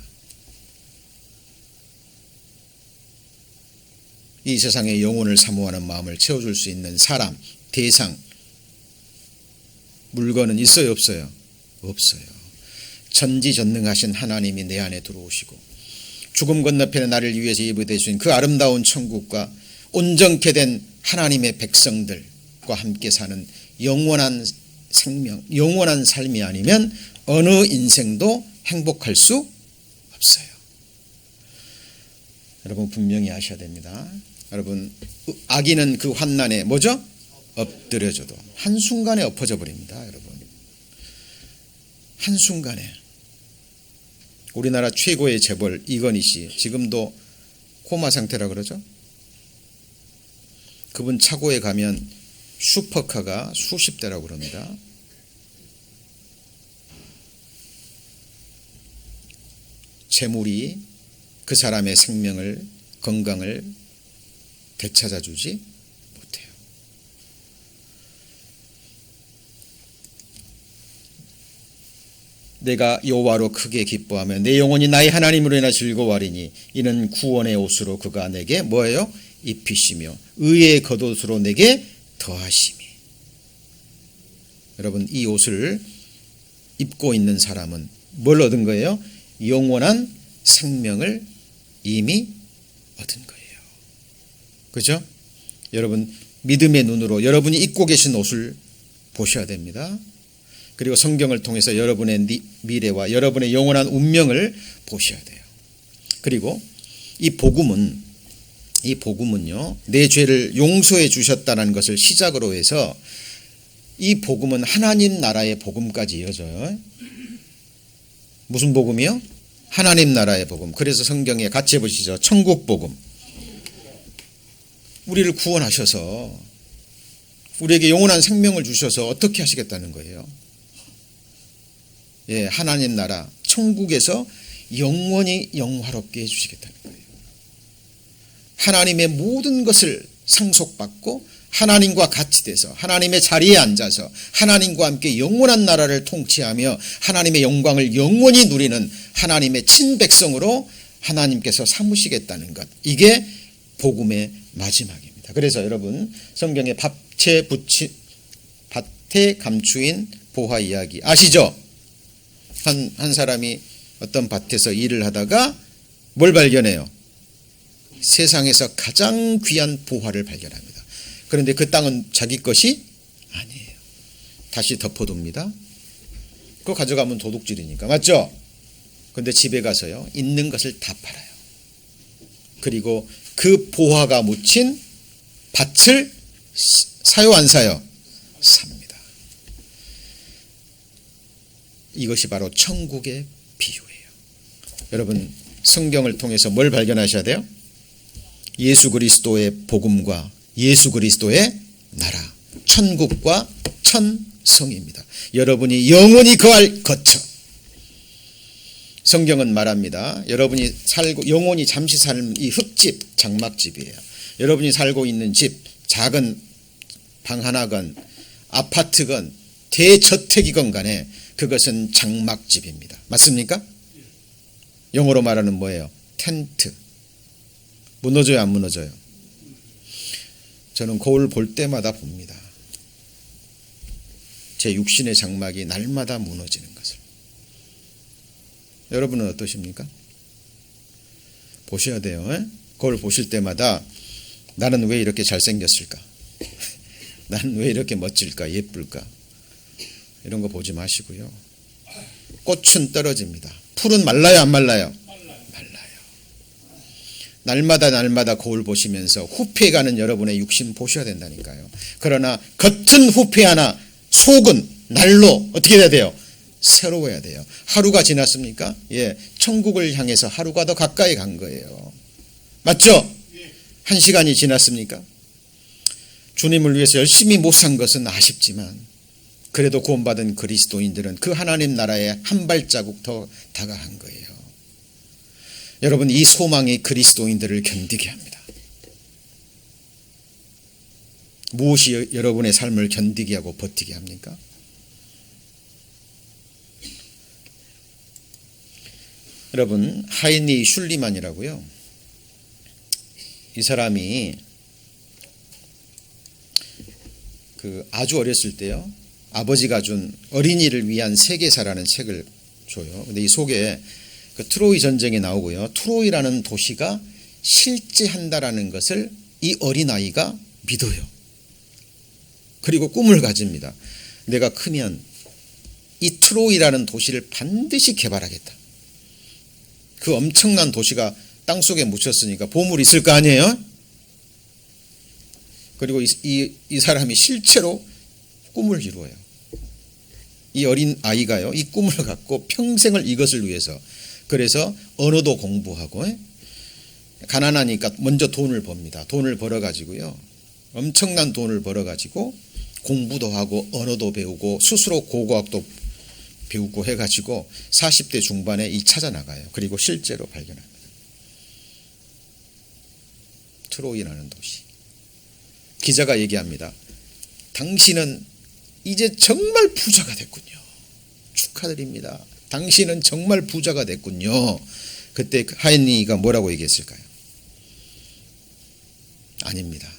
이 세상에 영혼을 사모하는 마음을 채워줄 수 있는 사람, 대상, 물건은 있어요, 없어요? 없어요. 전지전능하신 하나님이 내 안에 들어오시고 죽음 건너편에 나를 위해서 예비되어 주신 그 아름다운 천국과 온전케 된 하나님의 백성들과 함께 사는 영원한 생명, 영원한 삶이 아니면 어느 인생도 행복할 수 없어요. 여러분 분명히 아셔야 됩니다. 여러분, 악인은 그 환난에 뭐죠? 엎드려져도 한순간에 엎어져 버립니다. 여러분, 한순간에. 우리나라 최고의 재벌 이건희 씨, 지금도 코마 상태라 그러죠? 그분 차고에 가면 슈퍼카가 수십 대라고 그럽니다. 재물이 그 사람의 생명을, 건강을 되찾아주지 못해요. 내가 여호와로 크게 기뻐하며 내 영혼이 나의 하나님으로 인하 즐거워하리니 이는 구원의 옷으로 그가 내게 뭐예요? 입히시며 의의 겉옷으로 내게 더하심이. 여러분, 이 옷을 입고 있는 사람은 뭘 얻은 거예요? 영원한 생명을 이미 얻은 거예요. 그죠? 여러분, 믿음의 눈으로 여러분이 입고 계신 옷을 보셔야 됩니다. 그리고 성경을 통해서 여러분의 미래와 여러분의 영원한 운명을 보셔야 돼요. 그리고 이 복음은요, 내 죄를 용서해 주셨다는 것을 시작으로 해서 이 복음은 하나님 나라의 복음까지 이어져요. 무슨 복음이요? 하나님 나라의 복음. 그래서 성경에 같이 해보시죠. 천국 복음. 우리를 구원하셔서 우리에게 영원한 생명을 주셔서 어떻게 하시겠다는 거예요? 예, 하나님 나라 천국에서 영원히 영화롭게 해주시겠다는 거예요. 하나님의 모든 것을 상속받고 하나님과 같이 돼서 하나님의 자리에 앉아서 하나님과 함께 영원한 나라를 통치하며 하나님의 영광을 영원히 누리는 하나님의 친백성으로 하나님께서 삼으시겠다는 것, 이게 복음의 마지막입니다. 그래서 여러분, 성경의 밭에 감추인 보화 이야기 아시죠? 한 사람이 어떤 밭에서 일을 하다가 뭘 발견해요? 세상에서 가장 귀한 보화를 발견합니다. 그런데 그 땅은 자기 것이 아니에요. 다시 덮어둡니다. 그거 가져가면 도둑질이니까, 맞죠? 그런데 집에 가서요, 있는 것을 다 팔아요. 그리고 그 보화가 묻힌 밭을 사요, 안 사요? 삽니다. 이것이 바로 천국의 비유예요. 여러분, 성경을 통해서 뭘 발견하셔야 돼요? 예수 그리스도의 복음과 예수 그리스도의 나라, 천국과 천성입니다. 여러분이 영원히 거할 거처. 성경은 말합니다. 여러분이 살고 영원히 잠시 살 이 흙집, 장막집이에요. 여러분이 살고 있는 집, 작은 방 하나건 아파트건 대저택이건 간에 그것은 장막집입니다. 맞습니까? 영어로 말하는 뭐예요? 텐트. 무너져요, 안 무너져요? 저는 거울 볼 때마다 봅니다. 제 육신의 장막이 날마다 무너지는 것을. 여러분은 어떠십니까? 보셔야 돼요. 거울 보실 때마다 나는 왜 이렇게 잘생겼을까? 나는 왜 이렇게 멋질까? 예쁠까? 이런 거 보지 마시고요. 꽃은 떨어집니다. 풀은 말라요, 안 말라요? 말라요. 날마다 거울 보시면서 후패가는 여러분의 육신 보셔야 된다니까요. 그러나 겉은 후패하나 속은 날로 어떻게 해야 돼요? 새로워야 돼요. 하루가 지났습니까? 예, 천국을 향해서 하루가 더 가까이 간 거예요. 맞죠? 1시간이 지났습니까? 주님을 위해서 열심히 못 산 것은 아쉽지만 그래도 구원받은 그리스도인들은 그 하나님 나라에 한 발자국 더 다가간 거예요. 여러분, 이 소망이 그리스도인들을 견디게 합니다. 무엇이 여러분의 삶을 견디게 하고 버티게 합니까? 여러분, 하이니 슐리만이라고요. 이 사람이 아주 어렸을 때요, 아버지가 준 어린이를 위한 세계사라는 책을 줘요. 근데 이 속에 트로이 전쟁이 나오고요, 트로이라는 도시가 실제한다라는 것을 이 어린아이가 믿어요. 그리고 꿈을 가집니다. 내가 크면 이 트로이라는 도시를 반드시 개발하겠다. 그 엄청난 도시가 땅속에 묻혔으니까 보물이 있을 거 아니에요? 그리고 이 사람이 실제로 꿈을 이루어요. 이 어린 아이가요, 이 꿈을 갖고 평생을 이것을 위해서, 그래서 언어도 공부하고, 가난하니까 먼저 돈을 법니다. 돈을 벌어가지고요, 엄청난 돈을 벌어가지고 공부도 하고 언어도 배우고 스스로 고고학도 배우고 해가지고 40대 중반에 찾아 나가요. 그리고 실제로 발견합니다. 트로이라는 도시. 기자가 얘기합니다. 당신은 이제 정말 부자가 됐군요. 축하드립니다. 당신은 정말 부자가 됐군요. 그때 하이니가 뭐라고 얘기했을까요? 아닙니다.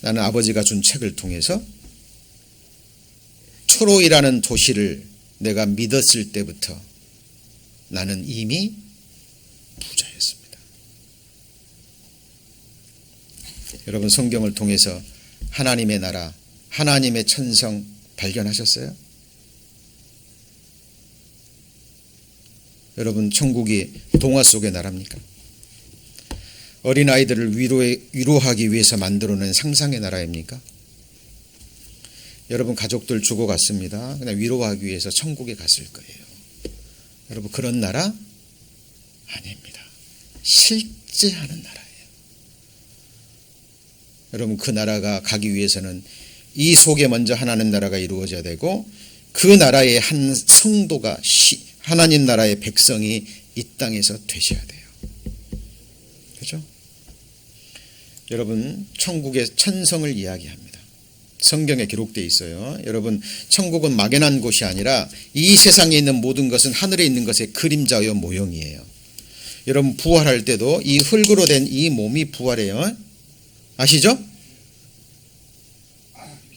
나는 아버지가 준 책을 통해서 트로이라는 도시를 내가 믿었을 때부터 나는 이미 부자였습니다. 여러분, 성경을 통해서 하나님의 나라, 하나님의 천성 발견하셨어요? 여러분, 천국이 동화 속의 나라입니까? 어린아이들을 위로하기 위해서 만들어낸 상상의 나라입니까? 여러분, 가족들 죽어갔습니다. 그냥 위로하기 위해서 천국에 갔을 거예요. 여러분, 그런 나라 아닙니다. 실제 하는 나라예요. 여러분, 그 나라가 가기 위해서는 이 속에 먼저 하나님 나라가 이루어져야 되고, 그 나라의 한 성도가 하나님 나라의 백성이 이 땅에서 되셔야 돼요. 그렇죠? 여러분, 천국의 천성을 이야기합니다. 성경에 기록되어 있어요. 여러분, 천국은 막연한 곳이 아니라 이 세상에 있는 모든 것은 하늘에 있는 것의 그림자요 모형이에요. 여러분, 부활할 때도 이 흙으로 된 이 몸이 부활해요. 아시죠?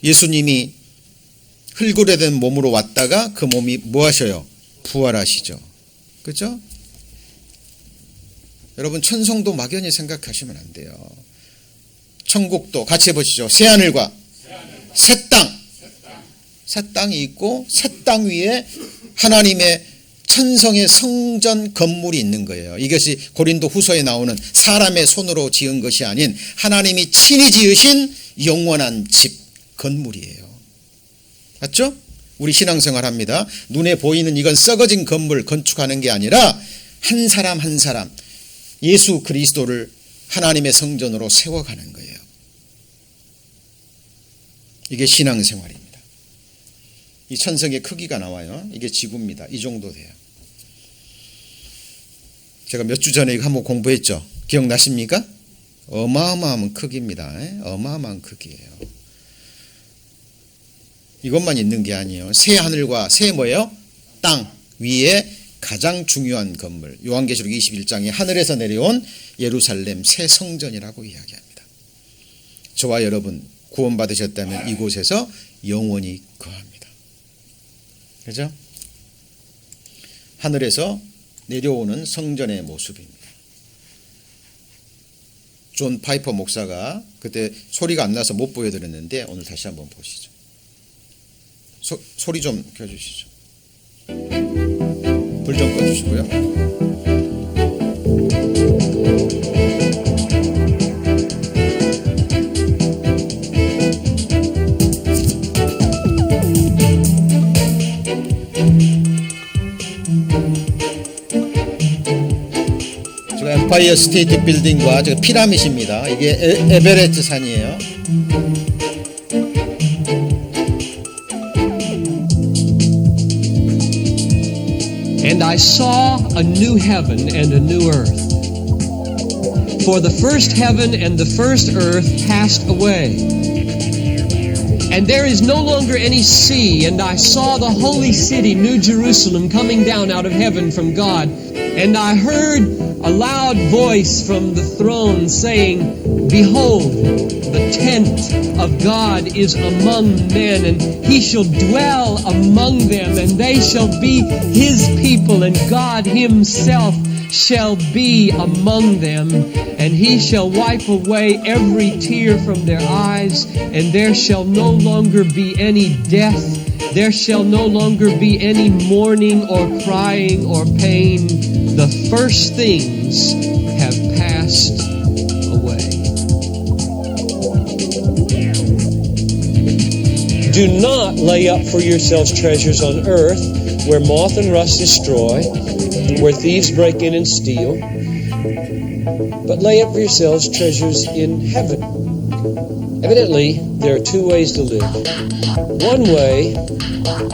예수님이 흙으로 된 몸으로 왔다가 그 몸이 뭐 하셔요? 부활하시죠. 그렇죠? 여러분, 천성도 막연히 생각하시면 안 돼요. 천국도 같이 해보시죠. 새하늘과 새 땅. 새 땅이 있고 새 땅 위에 하나님의 천성의 성전 건물이 있는 거예요. 이것이 고린도 후서에 나오는 사람의 손으로 지은 것이 아닌 하나님이 친히 지으신 영원한 집, 건물이에요. 맞죠? 우리 신앙생활 합니다. 눈에 보이는 이건 썩어진 건물 건축하는 게 아니라 한 사람 한 사람 예수 그리스도를 하나님의 성전으로 세워가는 거예요. 이게 신앙생활입니다. 이 천성의 크기가 나와요. 이게 지구입니다. 이 정도 돼요. 제가 몇 주 전에 이거 한번 공부했죠. 기억나십니까? 어마어마한 크기입니다. 어마어마한 크기예요. 이것만 있는 게 아니에요. 새 하늘과 새 뭐예요? 땅 위에 가장 중요한 건물, 요한계시록 21장에 하늘에서 내려온 예루살렘 새 성전이라고 이야기합니다. 저와 여러분 구원받으셨다면 이곳에서 영원히 거합니다. 그렇죠? 하늘에서 내려오는 성전의 모습입니다. 존 파이퍼 목사가 그때 소리가 안 나서 못 보여드렸는데 오늘 다시 한번 보시죠. 소리 좀 켜주시죠. 불 좀 꺼주시고요. 엠파이어 스테이트 빌딩과 저 피라밋입니다. 이게 에베레스트 산이에요. And I saw a new heaven and a new earth. For the first heaven and the first earth passed away. And there is no longer any sea. And I saw the holy city, New Jerusalem, coming down out of heaven from God. And I heard a loud voice from the throne saying, Behold, the tent of God is among men, and he shall dwell among them, and they shall be his people, and God himself shall be among them, and he shall wipe away every tear from their eyes, and there shall no longer be any death. There shall no longer be any mourning or crying or pain. The first things have passed away. Do not lay up for yourselves treasures on earth, where moth and rust destroy, where thieves break in and steal, but lay up for yourselves treasures in heaven. Evidently, there are two ways to live. One way,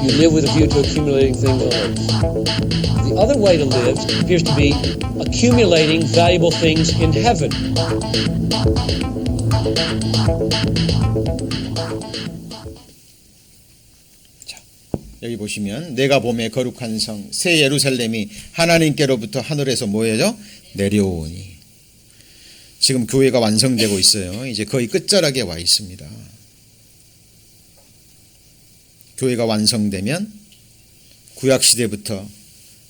you live with a view to accumulating things on earth. The other way to live appears to be accumulating valuable things in heaven. 자, 여기 보시면 내가 봄에 거룩한 성 새 예루살렘이 하나님께로부터 하늘에서 뭐예요? 내려오니. 지금 교회가 완성되고 있어요. 이제 거의 끝자락에 와 있습니다. 교회가 완성되면 구약시대부터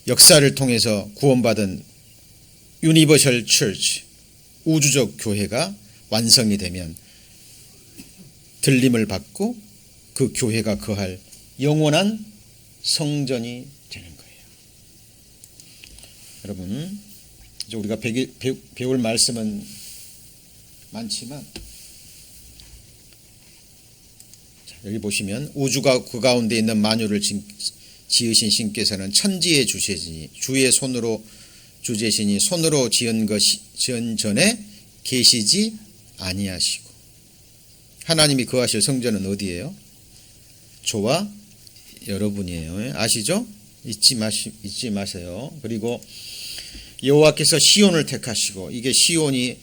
역사를 통해서 구원받은 유니버셜 처치, 우주적 교회가 완성이 되면 들림을 받고 그 교회가 거할 영원한 성전이 되는 거예요. 여러분, 이제 우리가 배울 말씀은 많지만 여기 보시면 우주가 그 가운데 있는 만유를 지으신 신께서는 천지의 주제시니 주의 손으로 주제시니 손으로 지은 것이 지은 전에 계시지 아니하시고. 하나님이 거하실 성전은 어디예요? 저와 여러분이에요. 아시죠? 잊지 마세요. 그리고 여호와께서 시온을 택하시고, 이게 시온이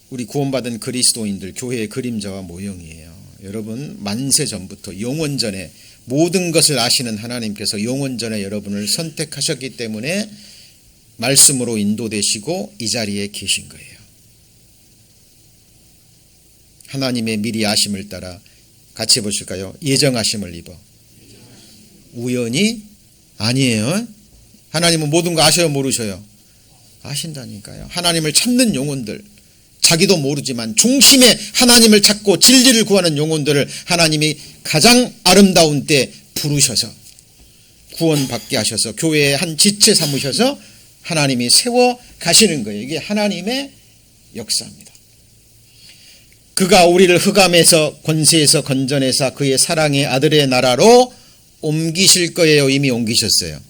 우리 구원받은 그리스도인들 교회의 그림자와 모형이에요. 여러분, 만세 전부터 영원 전에 모든 것을 아시는 하나님께서 영원 전에 여러분을 선택하셨기 때문에 말씀으로 인도되시고 이 자리에 계신 거예요. 하나님의 미리 아심을 따라 같이 보실까요? 예정하심을 입어. 우연이 아니에요. 하나님은 모든 거 아셔요, 모르셔요? 아신다니까요. 하나님을 찾는 영혼들, 자기도 모르지만 중심에 하나님을 찾고 진리를 구하는 영혼들을 하나님이 가장 아름다운 때 부르셔서 구원받게 하셔서 교회의 한 지체 삼으셔서 하나님이 세워 가시는 거예요. 이게 하나님의 역사입니다. 그가 우리를 흑암에서 권세에서 건져내사 그의 사랑의 아들의 나라로 옮기실 거예요. 이미 옮기셨어요.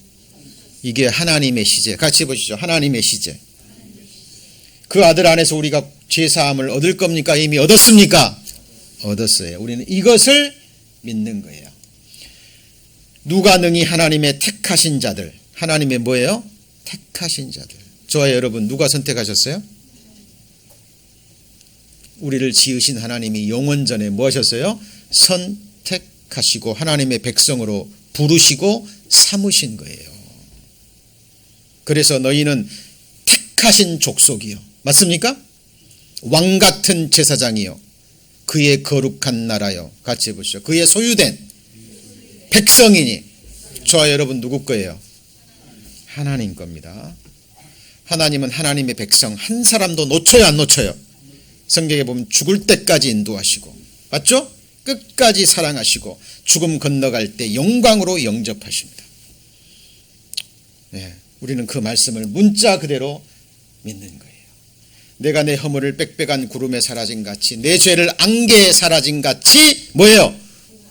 이게 하나님의 시제. 같이 보시죠. 하나님의 시제. 그 아들 안에서 우리가 죄사함을 얻을 겁니까? 이미 얻었습니까? 얻었어요. 우리는 이것을 믿는 거예요. 누가 능히 하나님의 택하신 자들, 하나님의 뭐예요? 택하신 자들. 저와 여러분 누가 선택하셨어요? 우리를 지으신 하나님이 영원 전에 뭐 하셨어요? 선택하시고 하나님의 백성으로 부르시고 삼으신 거예요. 그래서 너희는 택하신 족속이요. 맞습니까? 왕 같은 제사장이요. 그의 거룩한 나라요. 같이 해보시죠. 그의 소유된 백성이니. 저와 여러분 누구 거예요? 하나님 겁니다. 하나님은 하나님의 백성 한 사람도 놓쳐요, 안 놓쳐요? 성경에 보면 죽을 때까지 인도하시고, 맞죠? 끝까지 사랑하시고 죽음 건너갈 때 영광으로 영접하십니다. 네, 우리는 그 말씀을 문자 그대로 믿는 거예요. 내가 내 허물을 빽빽한 구름에 사라진 같이 내 죄를 안개에 사라진 같이 뭐예요?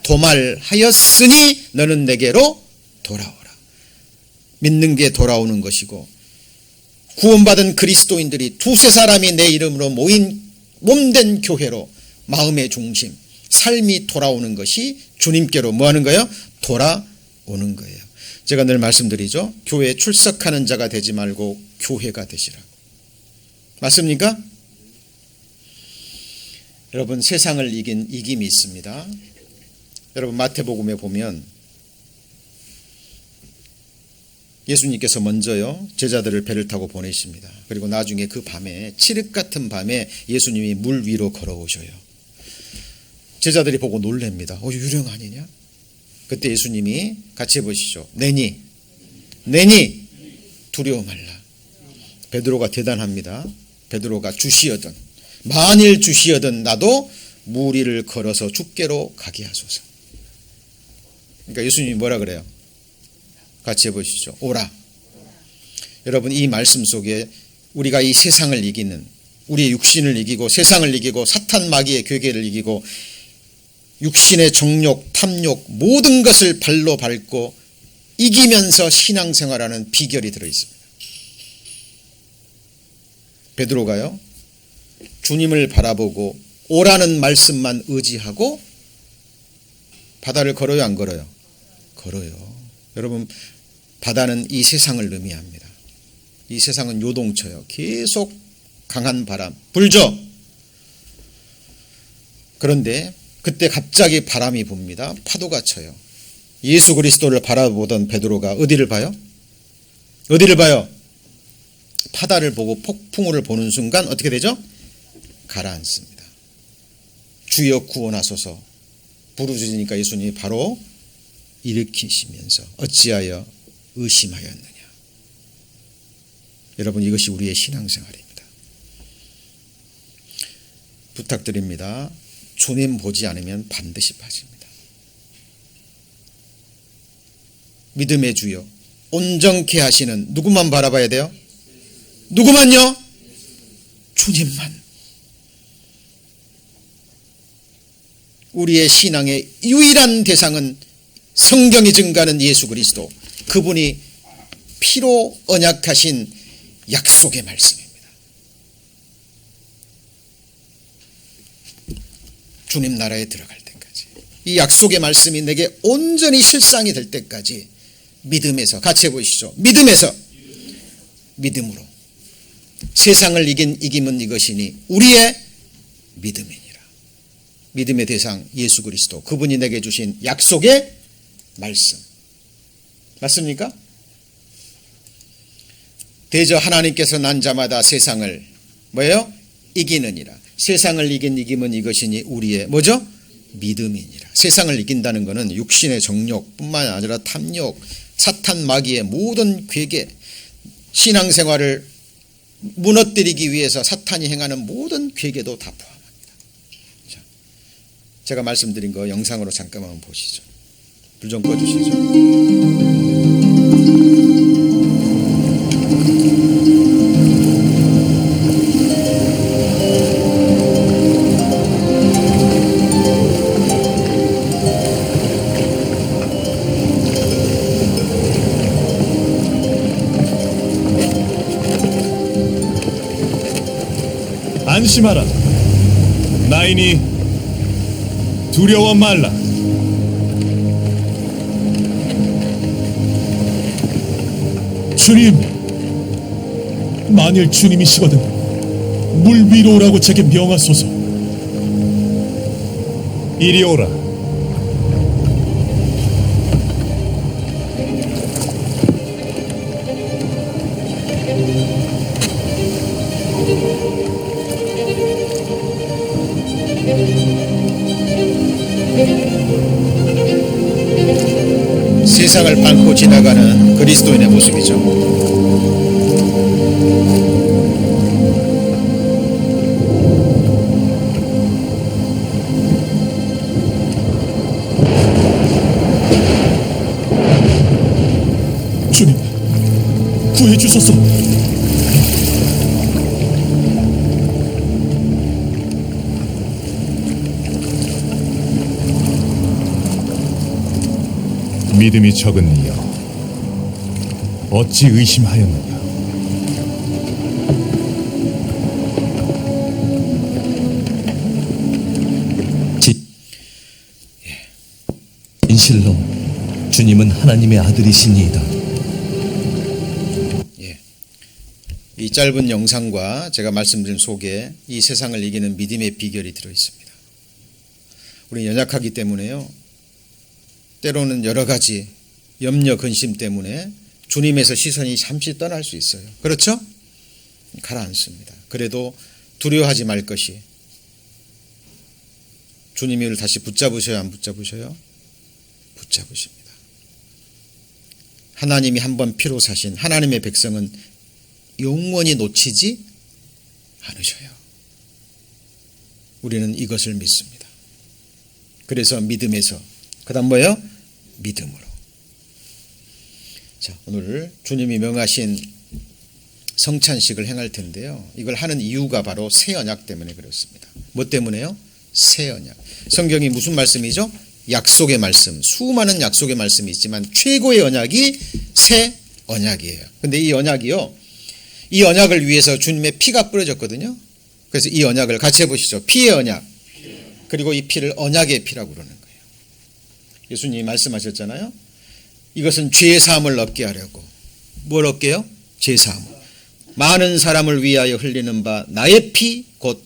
도말하였으니 너는 내게로 돌아오라. 믿는 게 돌아오는 것이고, 구원받은 그리스도인들이 두세 사람이 내 이름으로 모인 몸된 교회로 마음의 중심, 삶이 돌아오는 것이 주님께로 뭐 하는 거예요? 돌아오는 거예요. 제가 늘 말씀드리죠. 교회에 출석하는 자가 되지 말고 교회가 되시라고. 맞습니까? 여러분, 세상을 이긴 이김이 있습니다. 여러분, 마태복음에 보면 예수님께서 먼저요 제자들을 배를 타고 보내십니다. 그리고 나중에 그 밤에, 칠흑 같은 밤에 예수님이 물 위로 걸어오셔요. 제자들이 보고 놀랍니다. 유령 아니냐? 그때 예수님이 같이 해보시죠. 내니 두려워 말라. 베드로가 대단합니다. 베드로가 주시어든 만일 주시어든 나도 물 위를 걸어서 주께로 가게 하소서. 그러니까 예수님이 뭐라 그래요? 같이 해보시죠. 오라. 여러분, 이 말씀 속에 우리가 이 세상을 이기는, 우리의 육신을 이기고 세상을 이기고 사탄 마귀의 괴계를 이기고 육신의 정욕, 탐욕 모든 것을 발로 밟고 이기면서 신앙생활하는 비결이 들어있습니다. 베드로가요 주님을 바라보고 오라는 말씀만 의지하고 바다를 걸어요, 안 걸어요? 걸어요. 여러분, 바다는 이 세상을 의미합니다. 이 세상은 요동쳐요. 계속 강한 바람 불죠. 그런데 그때 갑자기 바람이 붑니다. 파도가 쳐요. 예수 그리스도를 바라보던 베드로가 어디를 봐요? 어디를 봐요? 바다를 보고 폭풍우를 보는 순간 어떻게 되죠? 가라앉습니다. 주여 구원하소서 부르짖으니까 예수님이 바로 일으키시면서 어찌하여 의심하였느냐. 여러분, 이것이 우리의 신앙생활입니다. 부탁드립니다. 주님 보지 않으면 반드시 빠집니다. 믿음의 주여 온전케 하시는 누구만 바라봐야 돼요? 누구만요? 주님만. 우리의 신앙의 유일한 대상은 성경이 증가하는 예수 그리스도, 그분이 피로 언약하신 약속의 말씀입니다. 주님 나라에 들어갈 때까지, 이 약속의 말씀이 내게 온전히 실상이 될 때까지 믿음에서, 같이 해보시죠. 믿음으로 세상을 이긴 이김은 이것이니 우리의 믿음이니라. 믿음의 대상 예수 그리스도, 그분이 내게 주신 약속의 말씀. 맞습니까? 대저 하나님께서 난 자마다 세상을 뭐예요? 이기느니라. 세상을 이긴 이김은 이것이니 우리의 뭐죠? 믿음이니라. 세상을 이긴다는 것은 육신의 정욕뿐만 아니라 탐욕, 사탄 마귀의 모든 괴계, 신앙생활을 무너뜨리기 위해서 사탄이 행하는 모든 괴계도 다 포함합니다. 자, 제가 말씀드린 거 영상으로 잠깐만 보시죠. 불 좀 꺼주시죠. 안심하라. 나이니 두려워 말라. 주님, 만일 주님이시거든 물 위로 오라고 제게 명하소서. 이리 오라. 세상을 밟고 지나가는 그리스도인의 모습이죠. 구해주소서. 믿음이 적은 이여, 어찌 의심하였느냐? 진실로 주님은 하나님의 아들이시니이다. 이 짧은 영상과 제가 말씀드린 속에 이 세상을 이기는 믿음의 비결이 들어 있습니다. 우리는 연약하기 때문에요. 때로는 여러 가지 염려, 근심 때문에 주님에서 시선이 잠시 떠날 수 있어요. 그렇죠? 가라앉습니다. 그래도 두려워하지 말 것이, 주님이 우리를 다시 붙잡으셔요, 안 붙잡으셔요? 붙잡으십니다. 하나님이 한번 피로 사신 하나님의 백성은 영원히 놓치지 않으셔요. 우리는 이것을 믿습니다. 그래서 믿음에서, 그 다음 뭐예요? 믿음으로. 자, 오늘 주님이 명하신 성찬식을 행할 텐데요. 이걸 하는 이유가 바로 새 언약 때문에 그렇습니다. 뭐 때문에요? 새 언약. 성경이 무슨 말씀이죠? 약속의 말씀. 수많은 약속의 말씀이 있지만 최고의 언약이 새 언약이에요. 근데 이 언약이요, 이 언약을 위해서 주님의 피가 뿌려졌거든요. 그래서 이 언약을 같이 해보시죠. 피의 언약. 그리고 이 피를 언약의 피라고 그러는 거예요. 예수님이 말씀하셨잖아요. 이것은 죄 사함을 얻게 하려고. 뭘 얻게요? 죄 사함. 많은 사람을 위하여 흘리는 바 나의 피 곧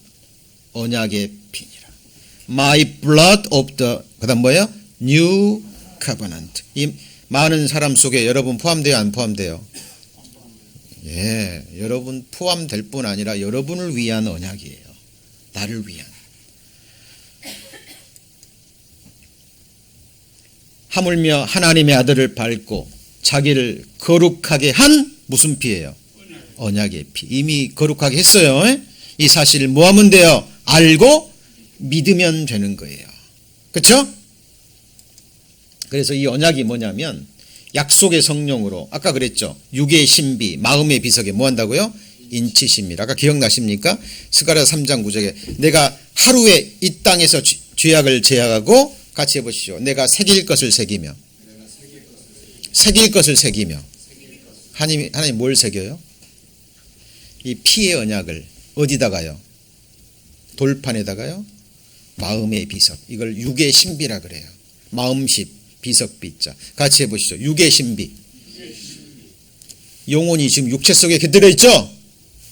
언약의 피니라. My blood of the, 그다음 뭐예요? New covenant. 이 많은 사람 속에 여러분 포함돼요, 안 포함돼요? 예, 여러분 포함될 뿐 아니라 여러분을 위한 언약이에요. 나를 위한. 하물며 하나님의 아들을 밟고 자기를 거룩하게 한 무슨 피예요? 언약의 피. 이미 거룩하게 했어요. 이 사실을 뭐 하면 돼요? 알고 믿으면 되는 거예요. 그렇죠? 그래서 이 언약이 뭐냐면 약속의 성령으로, 아까 그랬죠. 육의 신비, 마음의 비석에 뭐 한다고요? 인치십니다. 아까 기억나십니까? 스가랴 3장 9절에 내가 하루에 이 땅에서 죄악을 제하고, 같이 해보시죠. 내가 새길 것을 새기며. 새길 것을 새기며. 하나님 뭘 새겨요? 이 피의 언약을 어디다가요? 돌판에다가요? 마음의 비석. 이걸 육의 신비라 그래요. 마음십, 비석 비자. 같이 해보시죠. 육의 신비. 영혼이 지금 육체 속에 깃들어 있죠?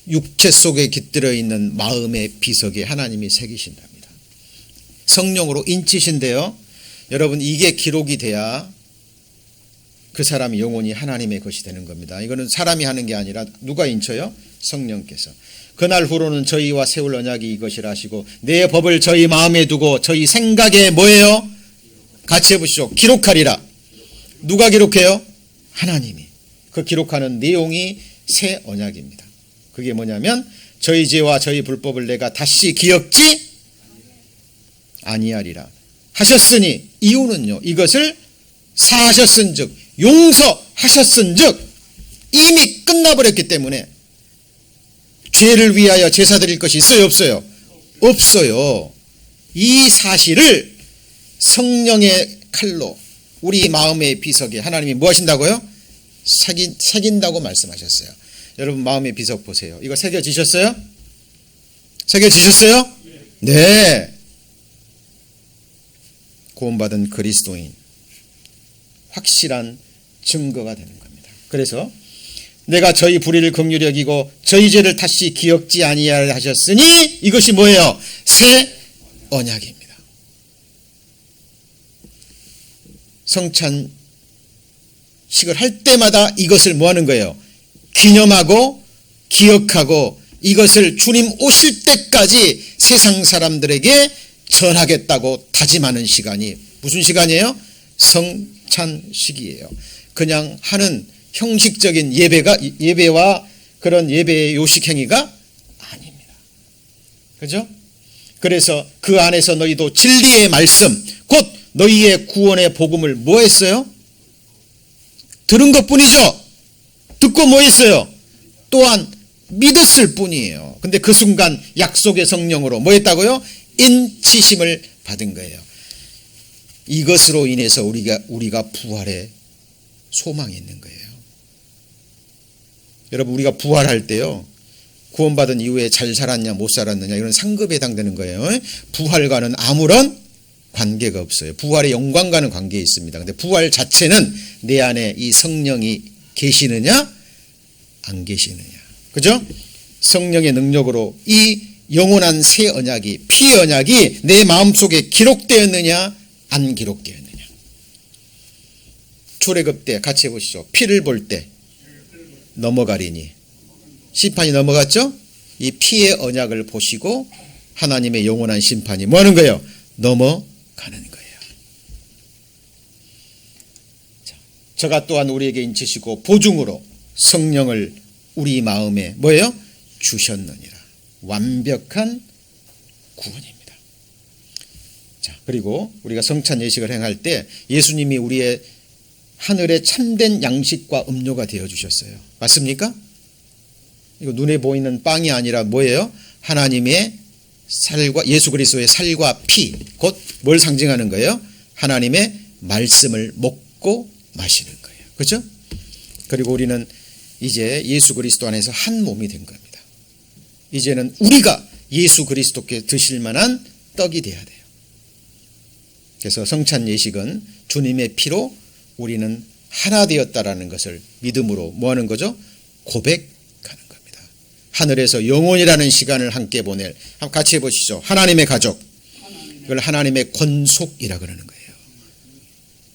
육체 속에 깃들어 있는 마음의 비석에 하나님이 새기신답니다. 성령으로 인치신데요. 여러분, 이게 기록이 돼야 그 사람이 영혼이 하나님의 것이 되는 겁니다. 이거는 사람이 하는 게 아니라 누가 인쳐요? 성령께서. 그날 후로는 저희와 세울 언약이 이것이라 하시고 내 법을 저희 마음에 두고 저희 생각에 뭐예요? 같이 해보시죠. 기록하리라. 누가 기록해요? 하나님이. 그 기록하는 내용이 새 언약입니다. 그게 뭐냐면 저희 죄와 저희 불법을 내가 다시 기억지 아니하리라 하셨으니, 이유는요, 이것을 사하셨은즉, 용서하셨은즉, 이미 끝나버렸기 때문에 죄를 위하여 제사 드릴 것이 있어요, 없어요? 없어요. 이 사실을 성령의 칼로 우리 마음의 비석에 하나님이 뭐 하신다고요? 새긴다고 말씀하셨어요. 여러분, 마음의 비석 보세요. 이거 새겨지셨어요? 새겨지셨어요? 네. 구원받은 그리스도인, 확실한 증거가 되는 겁니다. 그래서 내가 저희 불의를 긍휼히 여기고 저희 죄를 다시 기억지 아니하려 하셨으니, 이것이 뭐예요? 새 언약입니다. 성찬식을 할 때마다 이것을 뭐 하는 거예요? 기념하고 기억하고 이것을 주님 오실 때까지 세상 사람들에게 전하겠다고 다짐하는 시간이 무슨 시간이에요? 성찬식이에요. 그냥 하는 형식적인 예배와 그런 예배의 요식 행위가 아닙니다. 그죠? 그래서 그 안에서 너희도 진리의 말씀, 곧 너희의 구원의 복음을 뭐 했어요? 들은 것뿐이죠. 듣고 뭐 했어요? 또한 믿었을 뿐이에요. 근데 그 순간 약속의 성령으로 뭐 했다고요? 인치심을 받은 거예요. 이것으로 인해서 우리가 부활의 소망이 있는 거예요. 여러분, 우리가 부활할 때요, 구원받은 이후에 잘 살았냐 못 살았느냐 이런 상급에 해당되는 거예요. 부활과는 아무런 관계가 없어요. 부활의 영광과는 관계 있습니다. 근데 부활 자체는 내 안에 이 성령이 계시느냐 안 계시느냐, 그죠? 성령의 능력으로 이 영원한 새 언약이, 피의 언약이 내 마음속에 기록되었느냐 안 기록되었느냐. 출애굽 때 같이 해보시죠. 피를 볼 때 넘어가리니, 심판이 넘어갔죠? 이 피의 언약을 보시고 하나님의 영원한 심판이 뭐 하는 거예요? 넘어가는 거예요. 저가 또한 우리에게 인치시고 보증으로 성령을 우리 마음에 뭐예요? 주셨느니라. 완벽한 구원입니다. 자, 그리고 우리가 성찬 예식을 행할 때 예수님이 우리의 하늘의 참된 양식과 음료가 되어 주셨어요. 맞습니까? 이거 눈에 보이는 빵이 아니라 뭐예요? 하나님의 살과, 예수 그리스도의 살과 피, 곧 뭘 상징하는 거예요? 하나님의 말씀을 먹고 마시는 거예요. 그렇죠? 그리고 우리는 이제 예수 그리스도 안에서 한 몸이 된 겁니다. 이제는 우리가 예수 그리스도께 드실 만한 떡이 돼야 돼요. 그래서 성찬 예식은 주님의 피로 우리는 하나 되었다라는 것을 믿음으로 뭐 하는 거죠? 고백하는 겁니다. 하늘에서 영원이라는 시간을 함께 보낼, 한번 같이 해보시죠. 하나님의 가족, 이걸 하나님의 권속이라 그러는 거예요.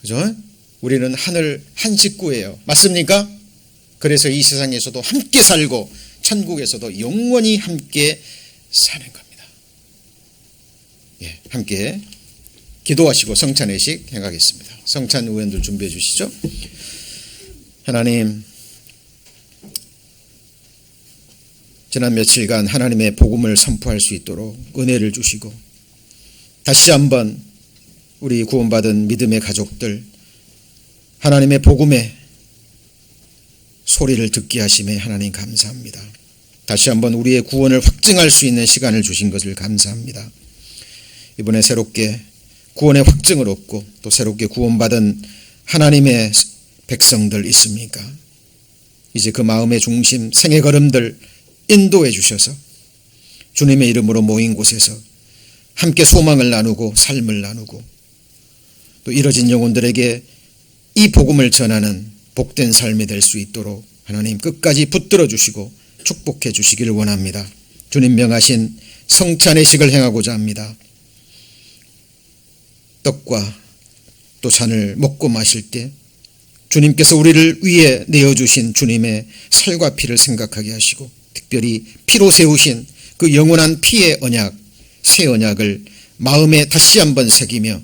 그죠? 우리는 하늘 한 식구예요. 맞습니까? 그래서 이 세상에서도 함께 살고 천국에서도 영원히 함께 사는 겁니다. 예, 함께 기도하시고 성찬회식 행하겠습니다. 성찬 의원들 준비해 주시죠. 하나님, 지난 며칠간 하나님의 복음을 선포할 수 있도록 은혜를 주시고 다시 한번 우리 구원받은 믿음의 가족들 하나님의 복음의 소리를 듣게 하심에 하나님 감사합니다. 다시 한번 우리의 구원을 확증할 수 있는 시간을 주신 것을 감사합니다. 이번에 새롭게 구원의 확증을 얻고 또 새롭게 구원받은 하나님의 백성들 있습니까? 이제 그 마음의 중심, 생의 걸음들 인도해 주셔서 주님의 이름으로 모인 곳에서 함께 소망을 나누고 삶을 나누고 또 이뤄진 영혼들에게 이 복음을 전하는 복된 삶이 될 수 있도록 하나님 끝까지 붙들어 주시고 축복해 주시기를 원합니다. 주님 명하신 성찬의식을 행하고자 합니다. 떡과 또 잔을 먹고 마실 때 주님께서 우리를 위해 내어주신 주님의 살과 피를 생각하게 하시고 특별히 피로 세우신 그 영원한 피의 언약, 새 언약을 마음에 다시 한번 새기며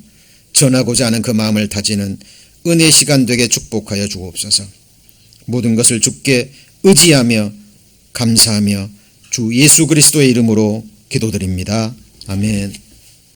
전하고자 하는 그 마음을 다지는 은혜 시간 되게 축복하여 주옵소서. 모든 것을 주께 의지하며 감사하며 주 예수 그리스도의 이름으로 기도드립니다. 아멘.